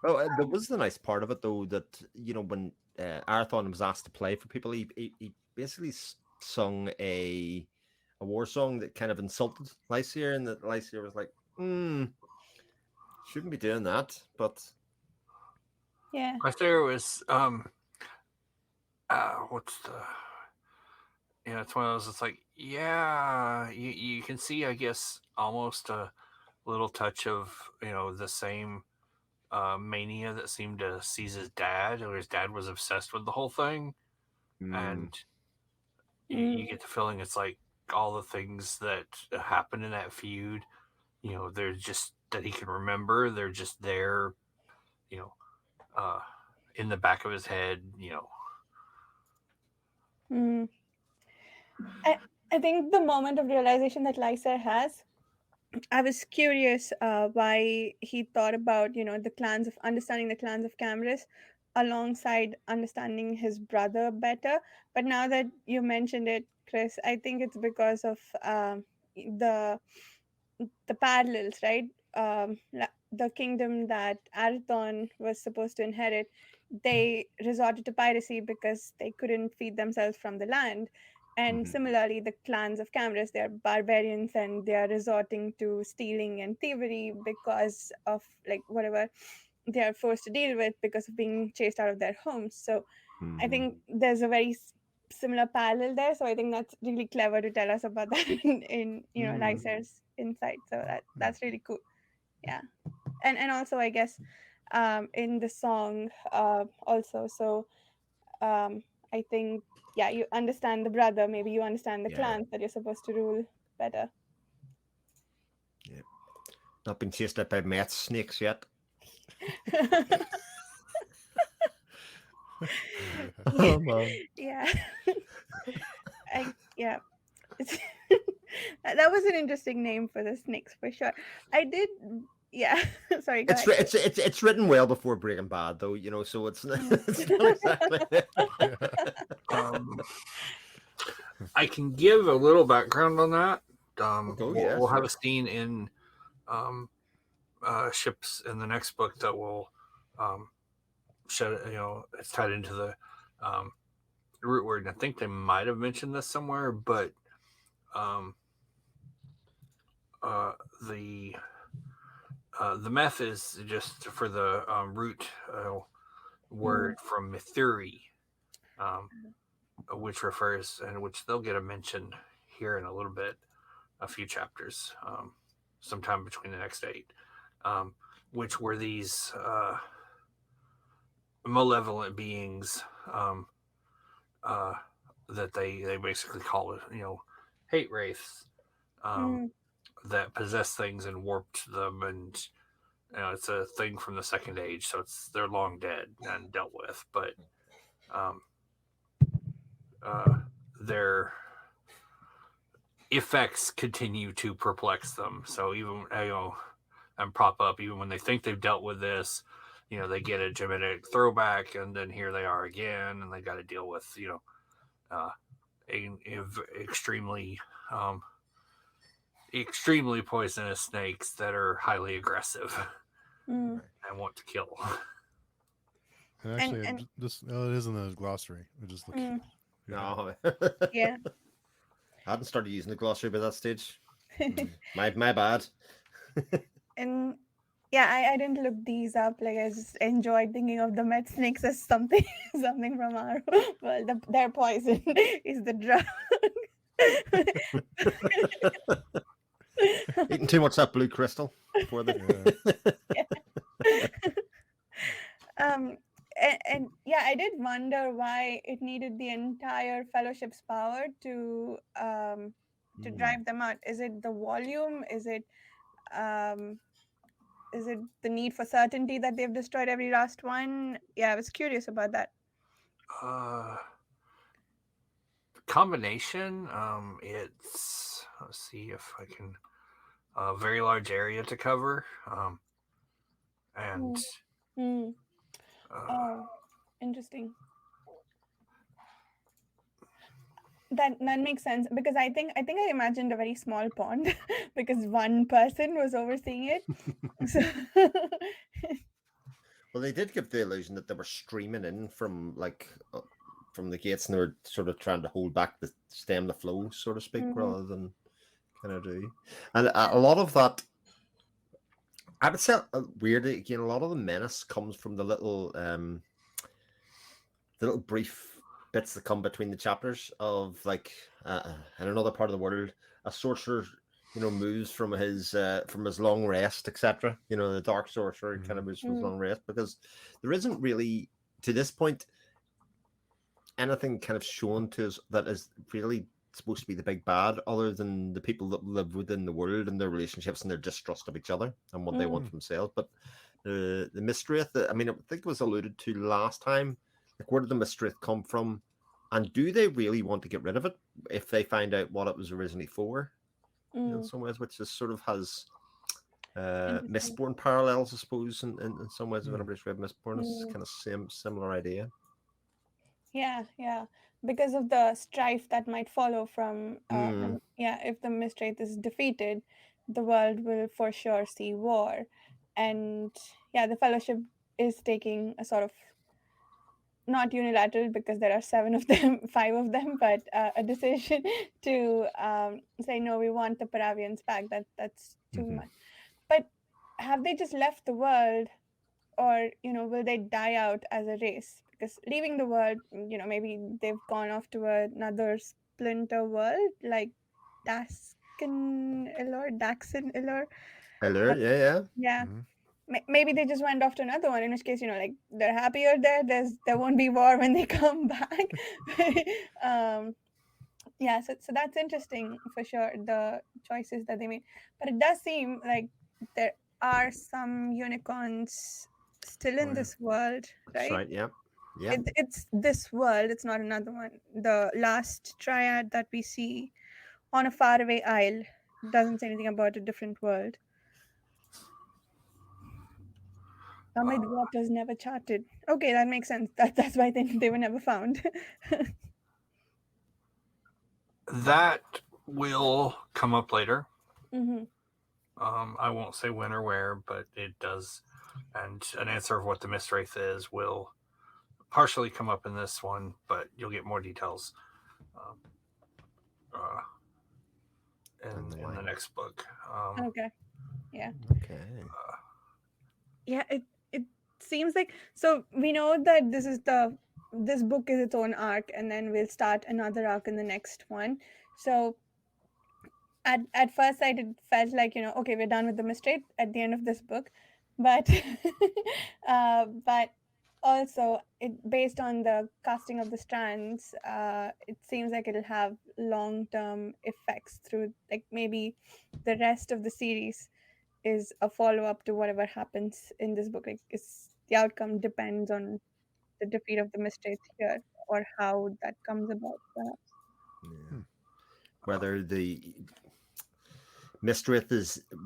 Well, there was the nice part of it, though, that when Arathon was asked to play for people, he basically sung a war song that kind of insulted Lysair, and that Lysair was like, shouldn't be doing that, but Yeah. Lysair was what's the it's one of those. It's like, yeah, you can see, I guess, almost a little touch of the same mania that seemed to seize his dad, or his dad was obsessed with the whole thing, and you get the feeling it's like all the things that happened in that feud, they're just that he can remember. They're just there, you know, in the back of his head. Mm. I think the moment of realization that Lyser has, I was curious why he thought about, understanding the clans of Camarus alongside understanding his brother better. But now that you mentioned it, Chris, I think it's because of the the parallels, right? The kingdom that Arathon was supposed to inherit, they resorted to piracy because they couldn't feed themselves from the land. And similarly, the clans of Camarus, they are barbarians and they are resorting to stealing and thievery because of like whatever they are forced to deal with because of being chased out of their homes. So I think there's a very similar parallel there. So I think that's really clever to tell us about that in Lyser's insight. So that's really cool. Yeah, and also I guess in the song also. So I think yeah, you understand the brother. Maybe you understand the Yeah. clans that you're supposed to rule better. Yeah. Not been chased out by meth snakes yet. Oh man. Yeah, yeah. It's that was an interesting name for the snakes for sure. I did, yeah. Sorry, go ahead. It's written well before Breaking Bad, though, so it's not, Mm. it's not exactly. I can give a little background on that. Yeah, We'll have sure. a scene in ships in the next book that will show. It's tied into the root word. And I think they might have mentioned this somewhere, but um, uh, the the meth is just for the root word from Mithuri, um, which refers and which they'll get a mention here in a little bit, a few chapters, sometime between the next 8, which were these malevolent beings uh, that they basically call it, hate wraiths, Mm. that possess things and warped them, and it's a thing from the Second Age, so they're long dead and dealt with, but um, their effects continue to perplex them. So even and prop up even when they think they've dealt with this. They get a genetic throwback, and then here they are again, and they got to deal with uh, extremely extremely poisonous snakes that are highly aggressive Mm. and want to kill. And And actually, and this it is in the glossary. I just looked. mm, No. yeah. I hadn't started using the glossary by that stage. My bad. And yeah, I didn't look these up. Like I just enjoyed thinking of the med snakes as something something from our world. Their poison is the drug. Eating too much that blue crystal before the. um and yeah, I did wonder why it needed the entire fellowship's power to drive them out. Is it the volume? Um is it the need for certainty that they've destroyed every last one? Yeah, I was curious about that. Combination. Let's see if I can. A very large area to cover, and Hmm. Oh, interesting. That makes sense because I think I imagined a very small pond because one person was overseeing it. So Well, they did give the illusion that they were streaming in from from the gates, and they were sort of trying to hold back the stem the flow, so to speak, Mhm. rather than kind of do. And a lot of that, I would say, weird again. A lot of the menace comes from the little brief bits that come between the chapters of in another part of the world, a sorcerer moves from his long rest, etc. The Dark Sorcerer kind of moves from his Mm. long rest, because there isn't really, to this point, anything kind of shown to us that is really supposed to be the big bad, other than the people that live within the world and their relationships and their distrust of each other and what they want for themselves. But the Mistwraith, I mean, I think it was alluded to last time. Like, where did the Mistwraith come from? And do they really want to get rid of it if they find out what it was originally for? In some ways, which is sort of has Interesting. Mistborn parallels, I suppose, in some ways. If anybody's read Mistborn, it's Mm. kind of similar idea. Yeah, yeah. Because of the strife that might follow from, if the Mistwraith is defeated, the world will for sure see war. And the Fellowship is taking a sort of, not unilateral because there are 7 of them, 5 of them, but a decision to say, no, we want the Paravians back. That's too much. But have they just left the world, or will they die out as a race? Because leaving the world, maybe they've gone off to another splinter world like Daxin Illor. Hello, But yeah. yeah, maybe they just went off to another one, in which case, like, they're happier there. There won't be war when they come back. So that's interesting for sure, the choices that they made. But it does seem like there are some unicorns still in this world, That's right? right. Yeah. It's this world, it's not another one. The last triad that we see on a faraway isle doesn't say anything about a different world. Amid waters never charted. Okay, that makes sense. That's why they were never found. That will come up later. Mm-hmm. I won't say when or where, but it does. And an answer of what the Mistwraith is will partially come up in this one, but you'll get more details in the next book. Okay. Yeah. Okay. Yeah, it seems like, so we know that this book is its own arc, and then we'll start another arc in the next one. So at first sight, it felt like, okay, we're done with the Mistwraith at the end of this book, but but also, based on the casting of the strands, it seems like it'll have long-term effects through, like, maybe the rest of the series is a follow-up to whatever happens in this book. Like, the outcome depends on the defeat of the Mistwraith here, or how that comes about, perhaps. Yeah. Whether the Mistwraith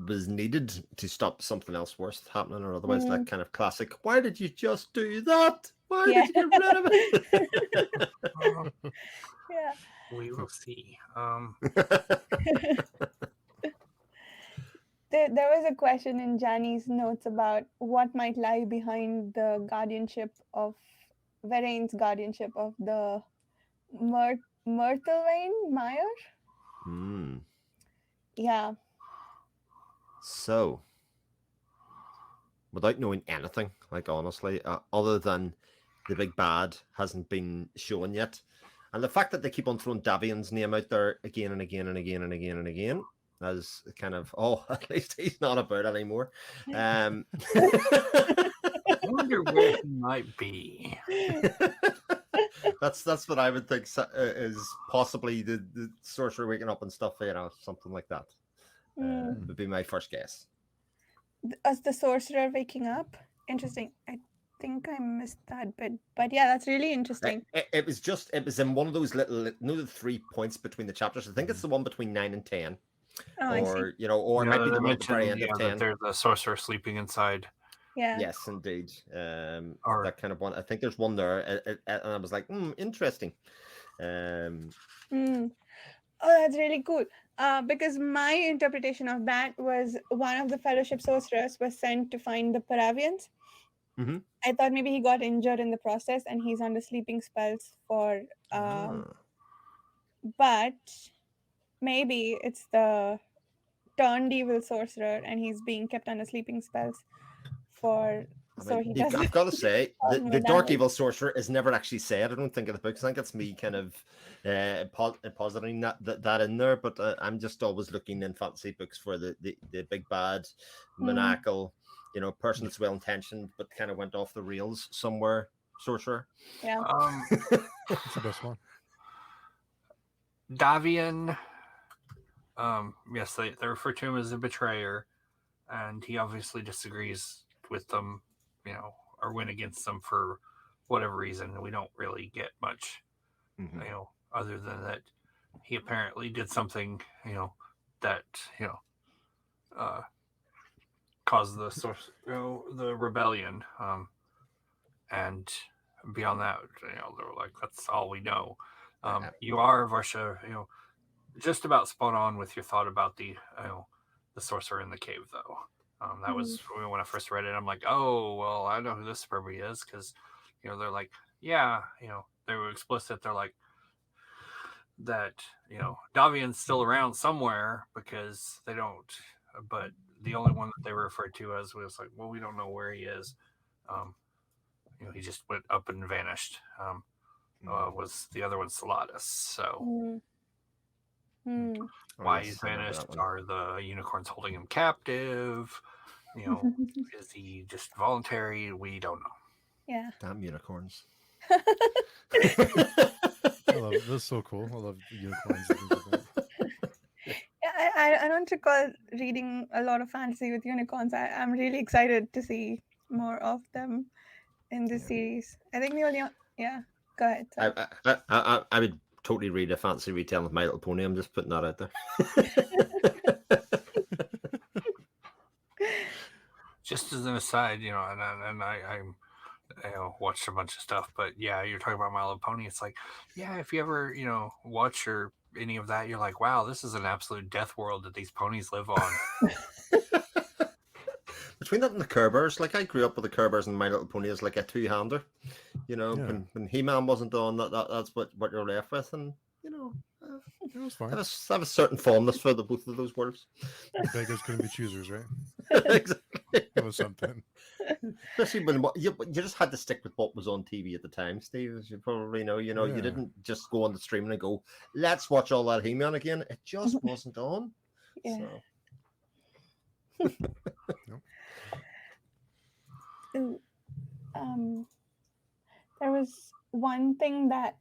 was needed to stop something else worse happening, or otherwise that kind of classic, why did you just do that? Why did you get rid of it? Yeah. We will see. There was a question in Jani's notes about what might lie behind the guardianship of Varaine's guardianship of the Myrtlewain Meyer. Yeah. So, without knowing anything, like, honestly, other than the big bad hasn't been shown yet, and the fact that they keep on throwing Davian's name out there again and again and again and again and again, as kind of, at least he's not about anymore. I wonder where he might be. That's what I would think is possibly the sorcerer waking up and stuff, something like that. Would be my first guess. As the sorcerer waking up? Interesting. I think I missed that bit, but yeah, that's really interesting. It was in one of those little, the 3 points between the chapters. I think it's the one between 9 and 10. I see. Or it might be the one at the very end of 10. That there's a sorcerer sleeping inside. Yeah. Yes, indeed. That kind of one. I think there's one there, and I was like, interesting. Oh, that's really cool. Because my interpretation of that was one of the Fellowship sorcerers was sent to find the Paravians. Mm-hmm. I thought maybe he got injured in the process and he's under sleeping spells for. But maybe it's the turned evil sorcerer and he's being kept under sleeping spells for so he I've doesn't. got to say, call the him a Dark damage. Evil Sorcerer is never actually said. I don't think in the books. I think it's me kind of positing that in there. But I'm just always looking in fantasy books for the big bad, maniacal, person that's well intentioned but kind of went off the rails somewhere. Sorcerer. Yeah. That's the best one. Davian, yes, they refer to him as a betrayer, and he obviously disagrees with them, or went against them for whatever reason. We don't really get much, other than that he apparently did something, that caused the source, the rebellion, and beyond that, they're like, that's all we know. You are, Varsha, just about spot on with your thought about the sorcerer in the cave, though. That was when I first read it. I'm like, oh well, I know who this probably is, because they're like, yeah, they were explicit. They're like that, Davian's still around somewhere, because they don't. But the only one that they referred to as was like, well, we don't know where he is. He just went up and vanished. Was the other one Salatus? So. Why he's vanished? Are the unicorns holding him captive? Is he just voluntary? We don't know. Yeah. Damn unicorns. I love it. That's so cool. I love unicorns and things like that. Yeah, I don't recall reading a lot of fantasy with unicorns. I'm really excited to see more of them in this series. I think the only go ahead. I would totally read a fantasy retelling of My Little Pony. I'm just putting that out there. Just as an aside, and I watched a bunch of stuff, but yeah, you're talking about My Little Pony. It's like, yeah, if you ever watch or any of that, you're like, wow, this is an absolute death world that these ponies live on. Between that and the Kerbers, like I grew up with the Kerbers and My Little Pony as like a two-hander. When He-Man wasn't on, that's what you're left with, and It was fine. I have a certain fondness for both of those worlds. The beggars couldn't be choosers, right? Exactly. That was something. Especially when you just had to stick with what was on TV at the time, Steve. As you probably know, you didn't just go on the stream and go, let's watch all that He-Man again. It just wasn't on. Yeah. So. Ooh, there was one thing that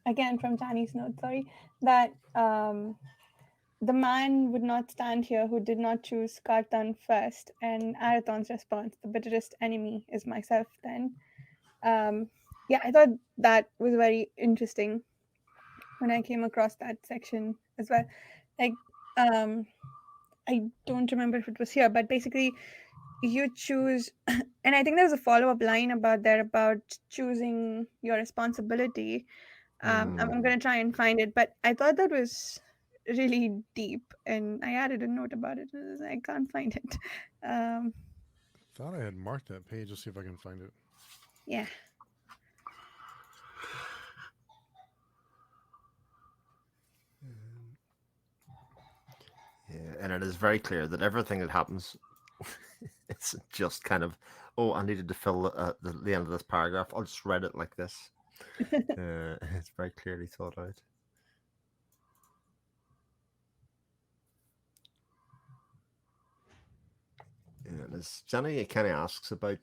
again from Johnny's note, sorry, that the man would not stand here who did not choose Kartan first, and Arathon's response, the bitterest enemy is myself then. I thought that was very interesting when I came across that section as well. Like, I don't remember if it was here, but basically you choose, and I think there's a follow-up line about choosing your responsibility. I'm going to try and find it, but I thought that was really deep, and I added a note about it. I can't find it. I thought I had marked that page. Let's see if I can find it. Yeah. Yeah, and it is very clear that everything that happens, it's just kind of, I needed to fill the end of this paragraph. I'll just read it like this. It's very clearly thought out. Yeah, as Jenny kind of asks about,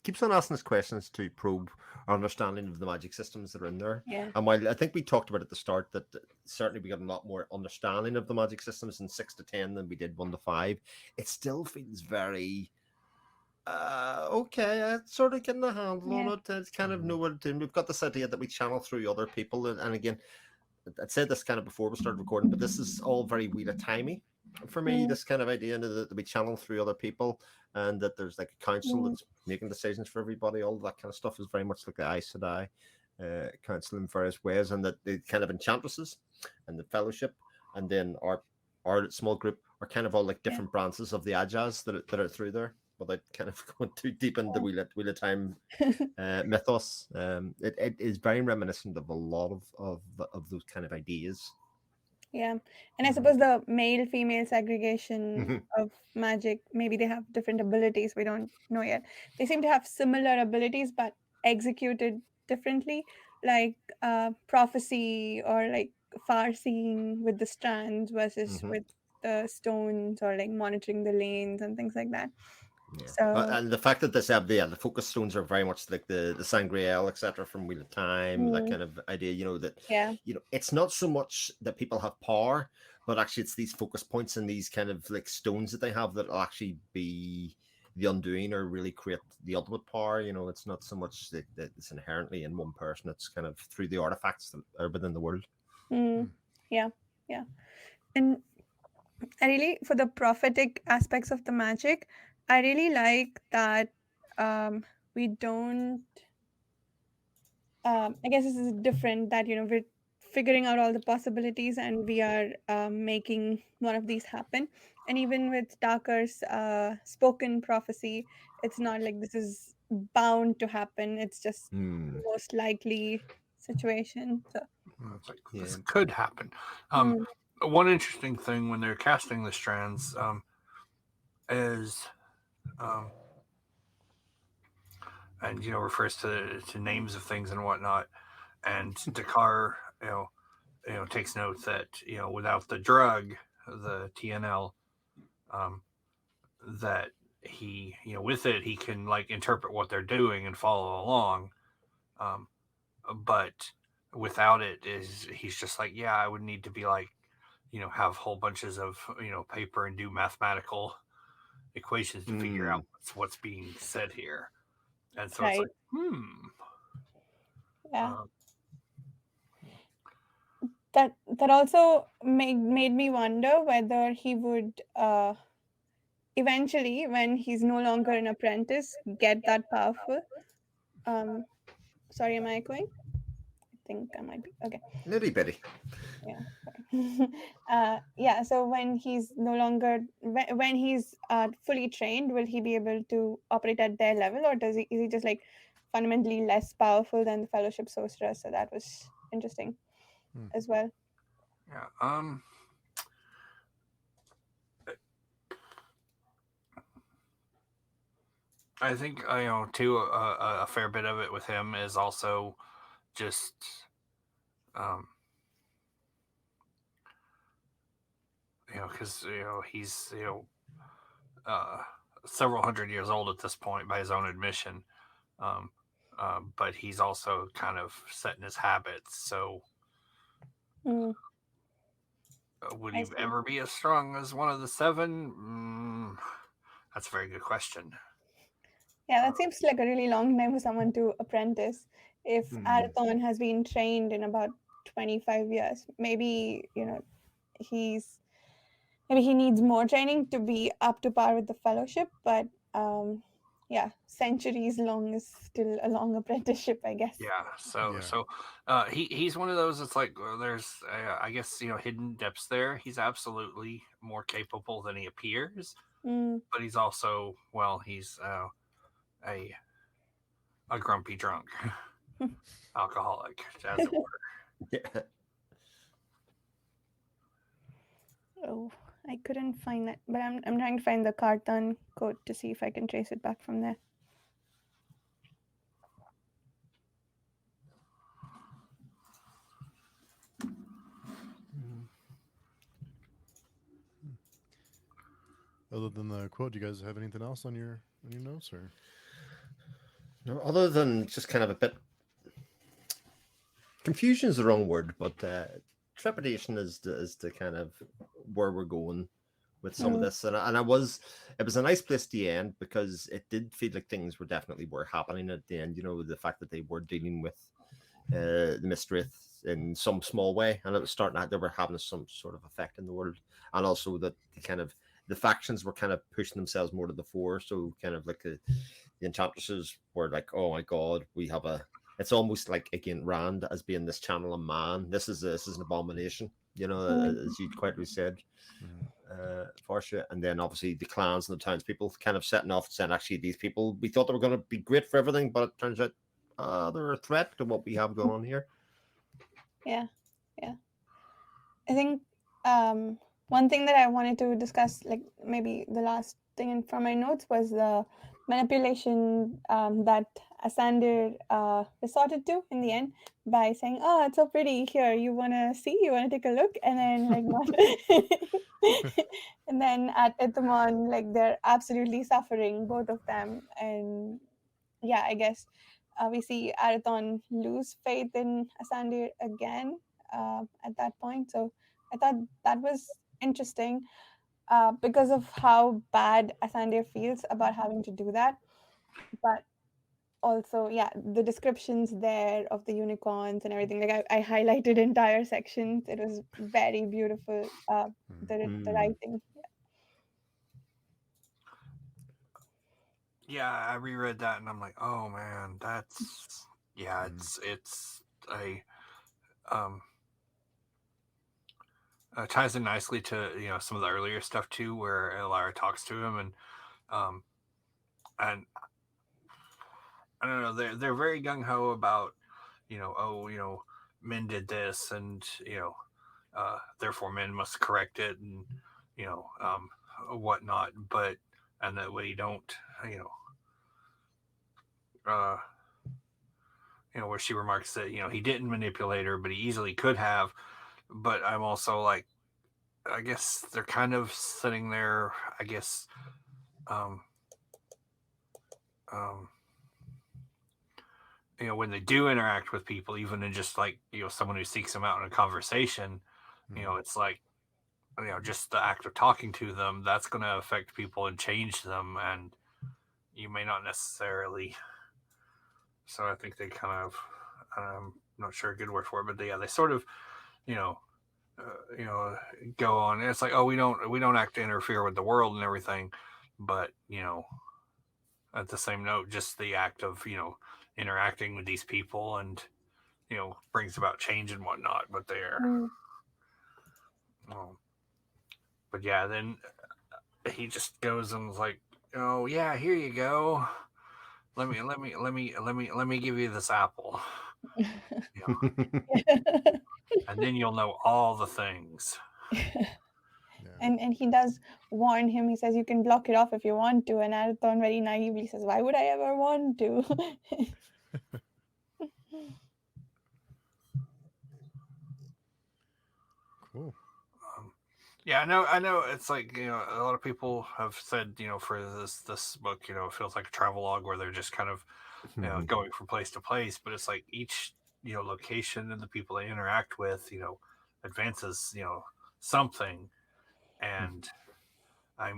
keeps on asking us questions to probe our understanding of the magic systems that are in there. Yeah. And while I think we talked about at the start that certainly we got a lot more understanding of the magic systems in 6 to 10 than we did 1 to 5, it still feels very okay. I sort of getting a handle on it. It's kind of know what it's doing. We've got this idea that we channel through other people, and again, I'd said this kind of before we started recording, but this is all very Wheel of Timey for me. This kind of idea that we channel through other people, and that there's like a council that's making decisions for everybody. All that kind of stuff is very much like the Aes Sedai council in various ways, and that the kind of enchantresses and the fellowship, and then our small group are kind of all like different branches of the Ajaz that are through there. Without kind of going too deep into the Wheel of Time mythos, it is very reminiscent of a lot of those kind of ideas. Yeah. And I suppose the male female segregation Mhm. of magic, maybe they have different abilities. We don't know yet. They seem to have similar abilities, but executed differently, like prophecy or like far seeing with the strands versus Mhm. with the stones, or like monitoring the lanes and things like that. Yeah, So, and the fact that this have the focus stones are very much like the Sangreal, etc., from Wheel of Time, that mm, kind of idea. That yeah. it's not so much that people have power, but actually it's these focus points and these kind of like stones that they have that will actually be the undoing or really create the ultimate power. It's not so much that it's inherently in one person; it's kind of through the artifacts that are within the world. Mm, yeah. Yeah. And I really, for the prophetic aspects of the magic, I really like that we don't. I guess this is different, that we're figuring out all the possibilities and we are making one of these happen. And even with Darker's spoken prophecy, it's not like this is bound to happen. It's just Hmm. most likely situation. So, It's like Yeah. this could happen. Um, mm, One interesting thing when they're casting the strands is, um, and refers to names of things and whatnot. And Dakar, takes note that without the drug, the TNL, um, that he with it he can like interpret what they're doing and follow along. Um, but without it, is he's just like, yeah, I would need to be like, have whole bunches of paper and do mathematical equations to figure out Hmm. what's being said here. And so it's right. like, Yeah. um, That also made me wonder whether he would eventually, when he's no longer an apprentice, get that powerful. Um, Sorry, am I echoing? I think I might be. Okay. Nitty bitty. Yeah. Sorry. Yeah. So when he's no longer, when he's fully trained, will he be able to operate at their level, or is he just like fundamentally less powerful than the Fellowship Sorcerer? So that was interesting Hmm. as well. yeah. I think too a fair bit of it with him is also just um, because he's uh, several hundred years old at this point by his own admission, um, but he's also kind of set in his habits. So Mm, would I he see. ever be as strong as one of the seven? That's a very good question. Yeah, Uh, that seems like a really long time for someone to apprentice. If Hmm. Arathon has been trained in about 25 years, maybe, he's maybe he needs more training to be up to par with the fellowship, but yeah, centuries long is still a long apprenticeship, I guess. yeah. So Yeah. so he's one of those. It's like there's I guess hidden depths there. He's absolutely more capable than he appears, Mm. but he's also he's a a grumpy drunk alcoholic, as it were. Yeah. Oh, I couldn't find that, but I'm trying to find the Cartan code to see if I can trace it back from there. Mhm. Other than the quote, do you guys have anything else on your notes or? No, other than just kind of a bit confusion is the wrong word, but trepidation is the kind of where we're going with some of Mm. this, and it was a nice place to end because it did feel like things were happening at the end. The fact that they were dealing with the Mistwraith in some small way, and it was starting out they were having some sort of effect in the world, and also that the factions were kind of pushing themselves more to the fore. So kind of like the enchantresses were like, oh my god, we have a. It's almost like again Rand as being this channel of man. This is an abomination. Mm. As you quite said, Mhm. for sure. And then obviously the clans and the townspeople kind of setting off and saying, actually, these people we thought they were going to be great for everything, but it turns out they're a threat to what we have going on here. Yeah, yeah. I think One thing that I wanted to discuss, like maybe the last thing from my notes, was the manipulation that Asander resorted to in the end by saying, "Oh, it's so pretty here. You wanna see? You wanna take a look?" And then like not, and then at Ithamon, like they're absolutely suffering, both of them, and yeah, I guess we see Arathon lose faith in Asander again at that point. So I thought that was interesting because of how bad Asander feels about having to do that. But also, yeah, the descriptions there of the unicorns and everything, like I highlighted entire sections. It was very beautiful, the writing. Yeah, I reread that and I'm like, oh man, that's yeah, it's a ties in nicely to some of the earlier stuff too, where Elvira talks to him and I don't know, they're very gung ho about men did this and therefore men must correct it and you know whatnot, but and that way you don't you know uh where she remarks that he didn't manipulate her but he easily could have, but I'm also like, I guess they're kind of sitting there, I guess um um when they do interact with people, even in just like someone who seeks them out in a conversation, it's like just the act of talking to them, that's going to affect people and change them, and you may not necessarily. So I think they kind of, I'm not sure a good word for it, but they sort of, you know, go on. And it's like, oh, we don't act to interfere with the world and everything, but at the same note, just the act of interacting with these people and brings about change and whatnot. But they're, but yeah, then he just goes and is like, oh yeah, here you go. Let me give you this apple. And then you'll know all the things. And he does warn him. He says you can block it off if you want to, and Arathon very naively says, why would I ever want to? Cool. Yeah, I know. It's like a lot of people have said for this book, it feels like a travelogue where they're just kind of going from place to place, but it's like each location and the people they interact with advances something, and I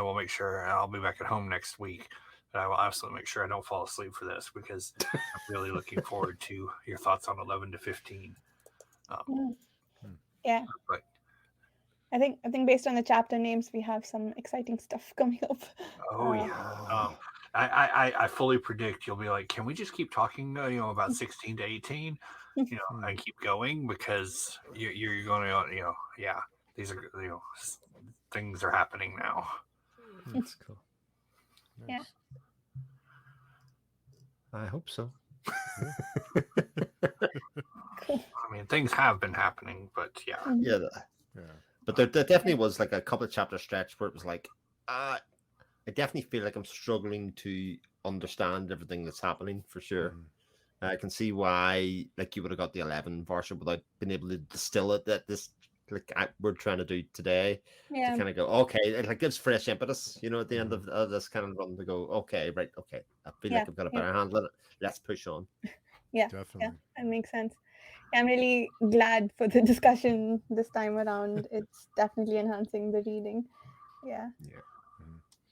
will make sure I'll be back at home next week. But I will absolutely make sure I don't fall asleep for this because I'm really looking forward to your thoughts on 11 to 15. Yeah. But I think based on the chapter names, we have some exciting stuff coming up. Oh yeah. I fully predict you'll be like, can we just keep talking, about 16 to 18, and keep going because you're going to, yeah, these are, things are happening now. That's cool. Yeah. I hope so. Cool. I mean, things have been happening, but yeah. Yeah. But there definitely was like a couple of chapter stretch where it was like, I definitely feel like I'm struggling to understand everything that's happening for sure. I can see why, like, you would have got the 11 version without being able to distill it that this, like, we're trying to do today. Yeah. To kind of go, okay, it like gives fresh impetus, at the end of this kind of run to go, okay, right, okay, I feel like I've got a better handle on it. Let's push on. Yeah, Definitely. yeah, that makes sense. I'm really glad for the discussion this time around. It's definitely enhancing the reading. Yeah.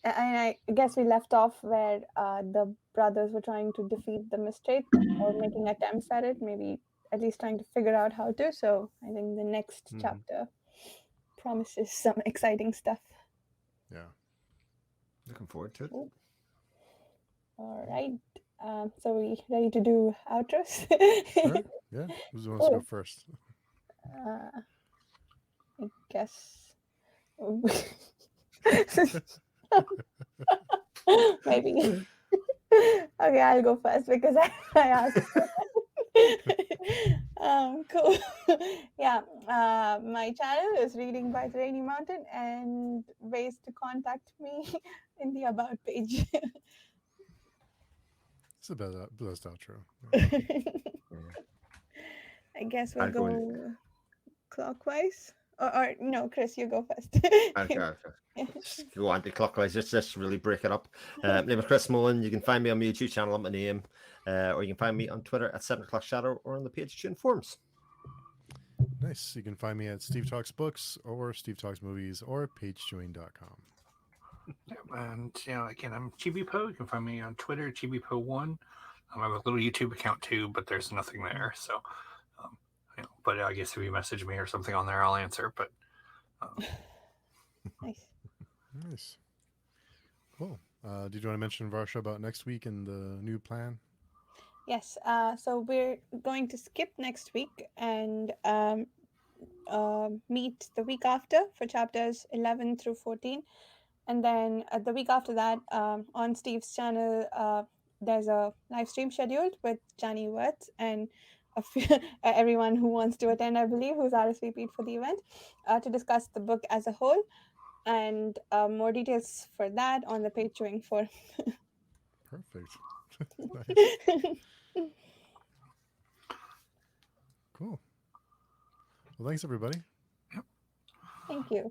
And I guess we left off where the brothers were trying to defeat the Mistwraith or making attempts at it, maybe at least trying to figure out how to. So I think the next chapter promises some exciting stuff. Yeah. Looking forward to it. Cool. All right. So we ready to do outros? Sure. Yeah. Who wants to go first? I guess. Maybe. Okay, I'll go first because I asked. Cool. Yeah. My channel is Reading by the Rainy Mountain, and ways to contact me in the About page. It's the best outro. I guess we'll I'll go. go clockwise. Or no, Chris, you go first. I'll go. Just go anti-clockwise. Just really break it up. Name is Chris Mullen. You can find me on my YouTube channel at my name, or you can find me on Twitter at 7 o'clock shadow or on the Page Tune forums. Nice. You can find me at Steve Talks Books or Steve Talks Movies or pagejoin.com. And again, I'm ChibiPo. You can find me on Twitter, ChibiPo1. I have a little YouTube account too, but there's nothing there. So, but I guess if you message me or something on there, I'll answer. But Nice. Nice. Cool. Did you want to mention, Varsha, about next week and the new plan? Yes. So we're going to skip next week and meet the week after for chapters 11 through 14. And then the week after that, on Steve's channel, there's a live stream scheduled with Johnny Wirtz and everyone who wants to attend, I believe, who's RSVP'd for the event, to discuss the book as a whole. And more details for that on the Patreon forum. Perfect. Nice. Cool. Well, thanks, everybody. Thank you.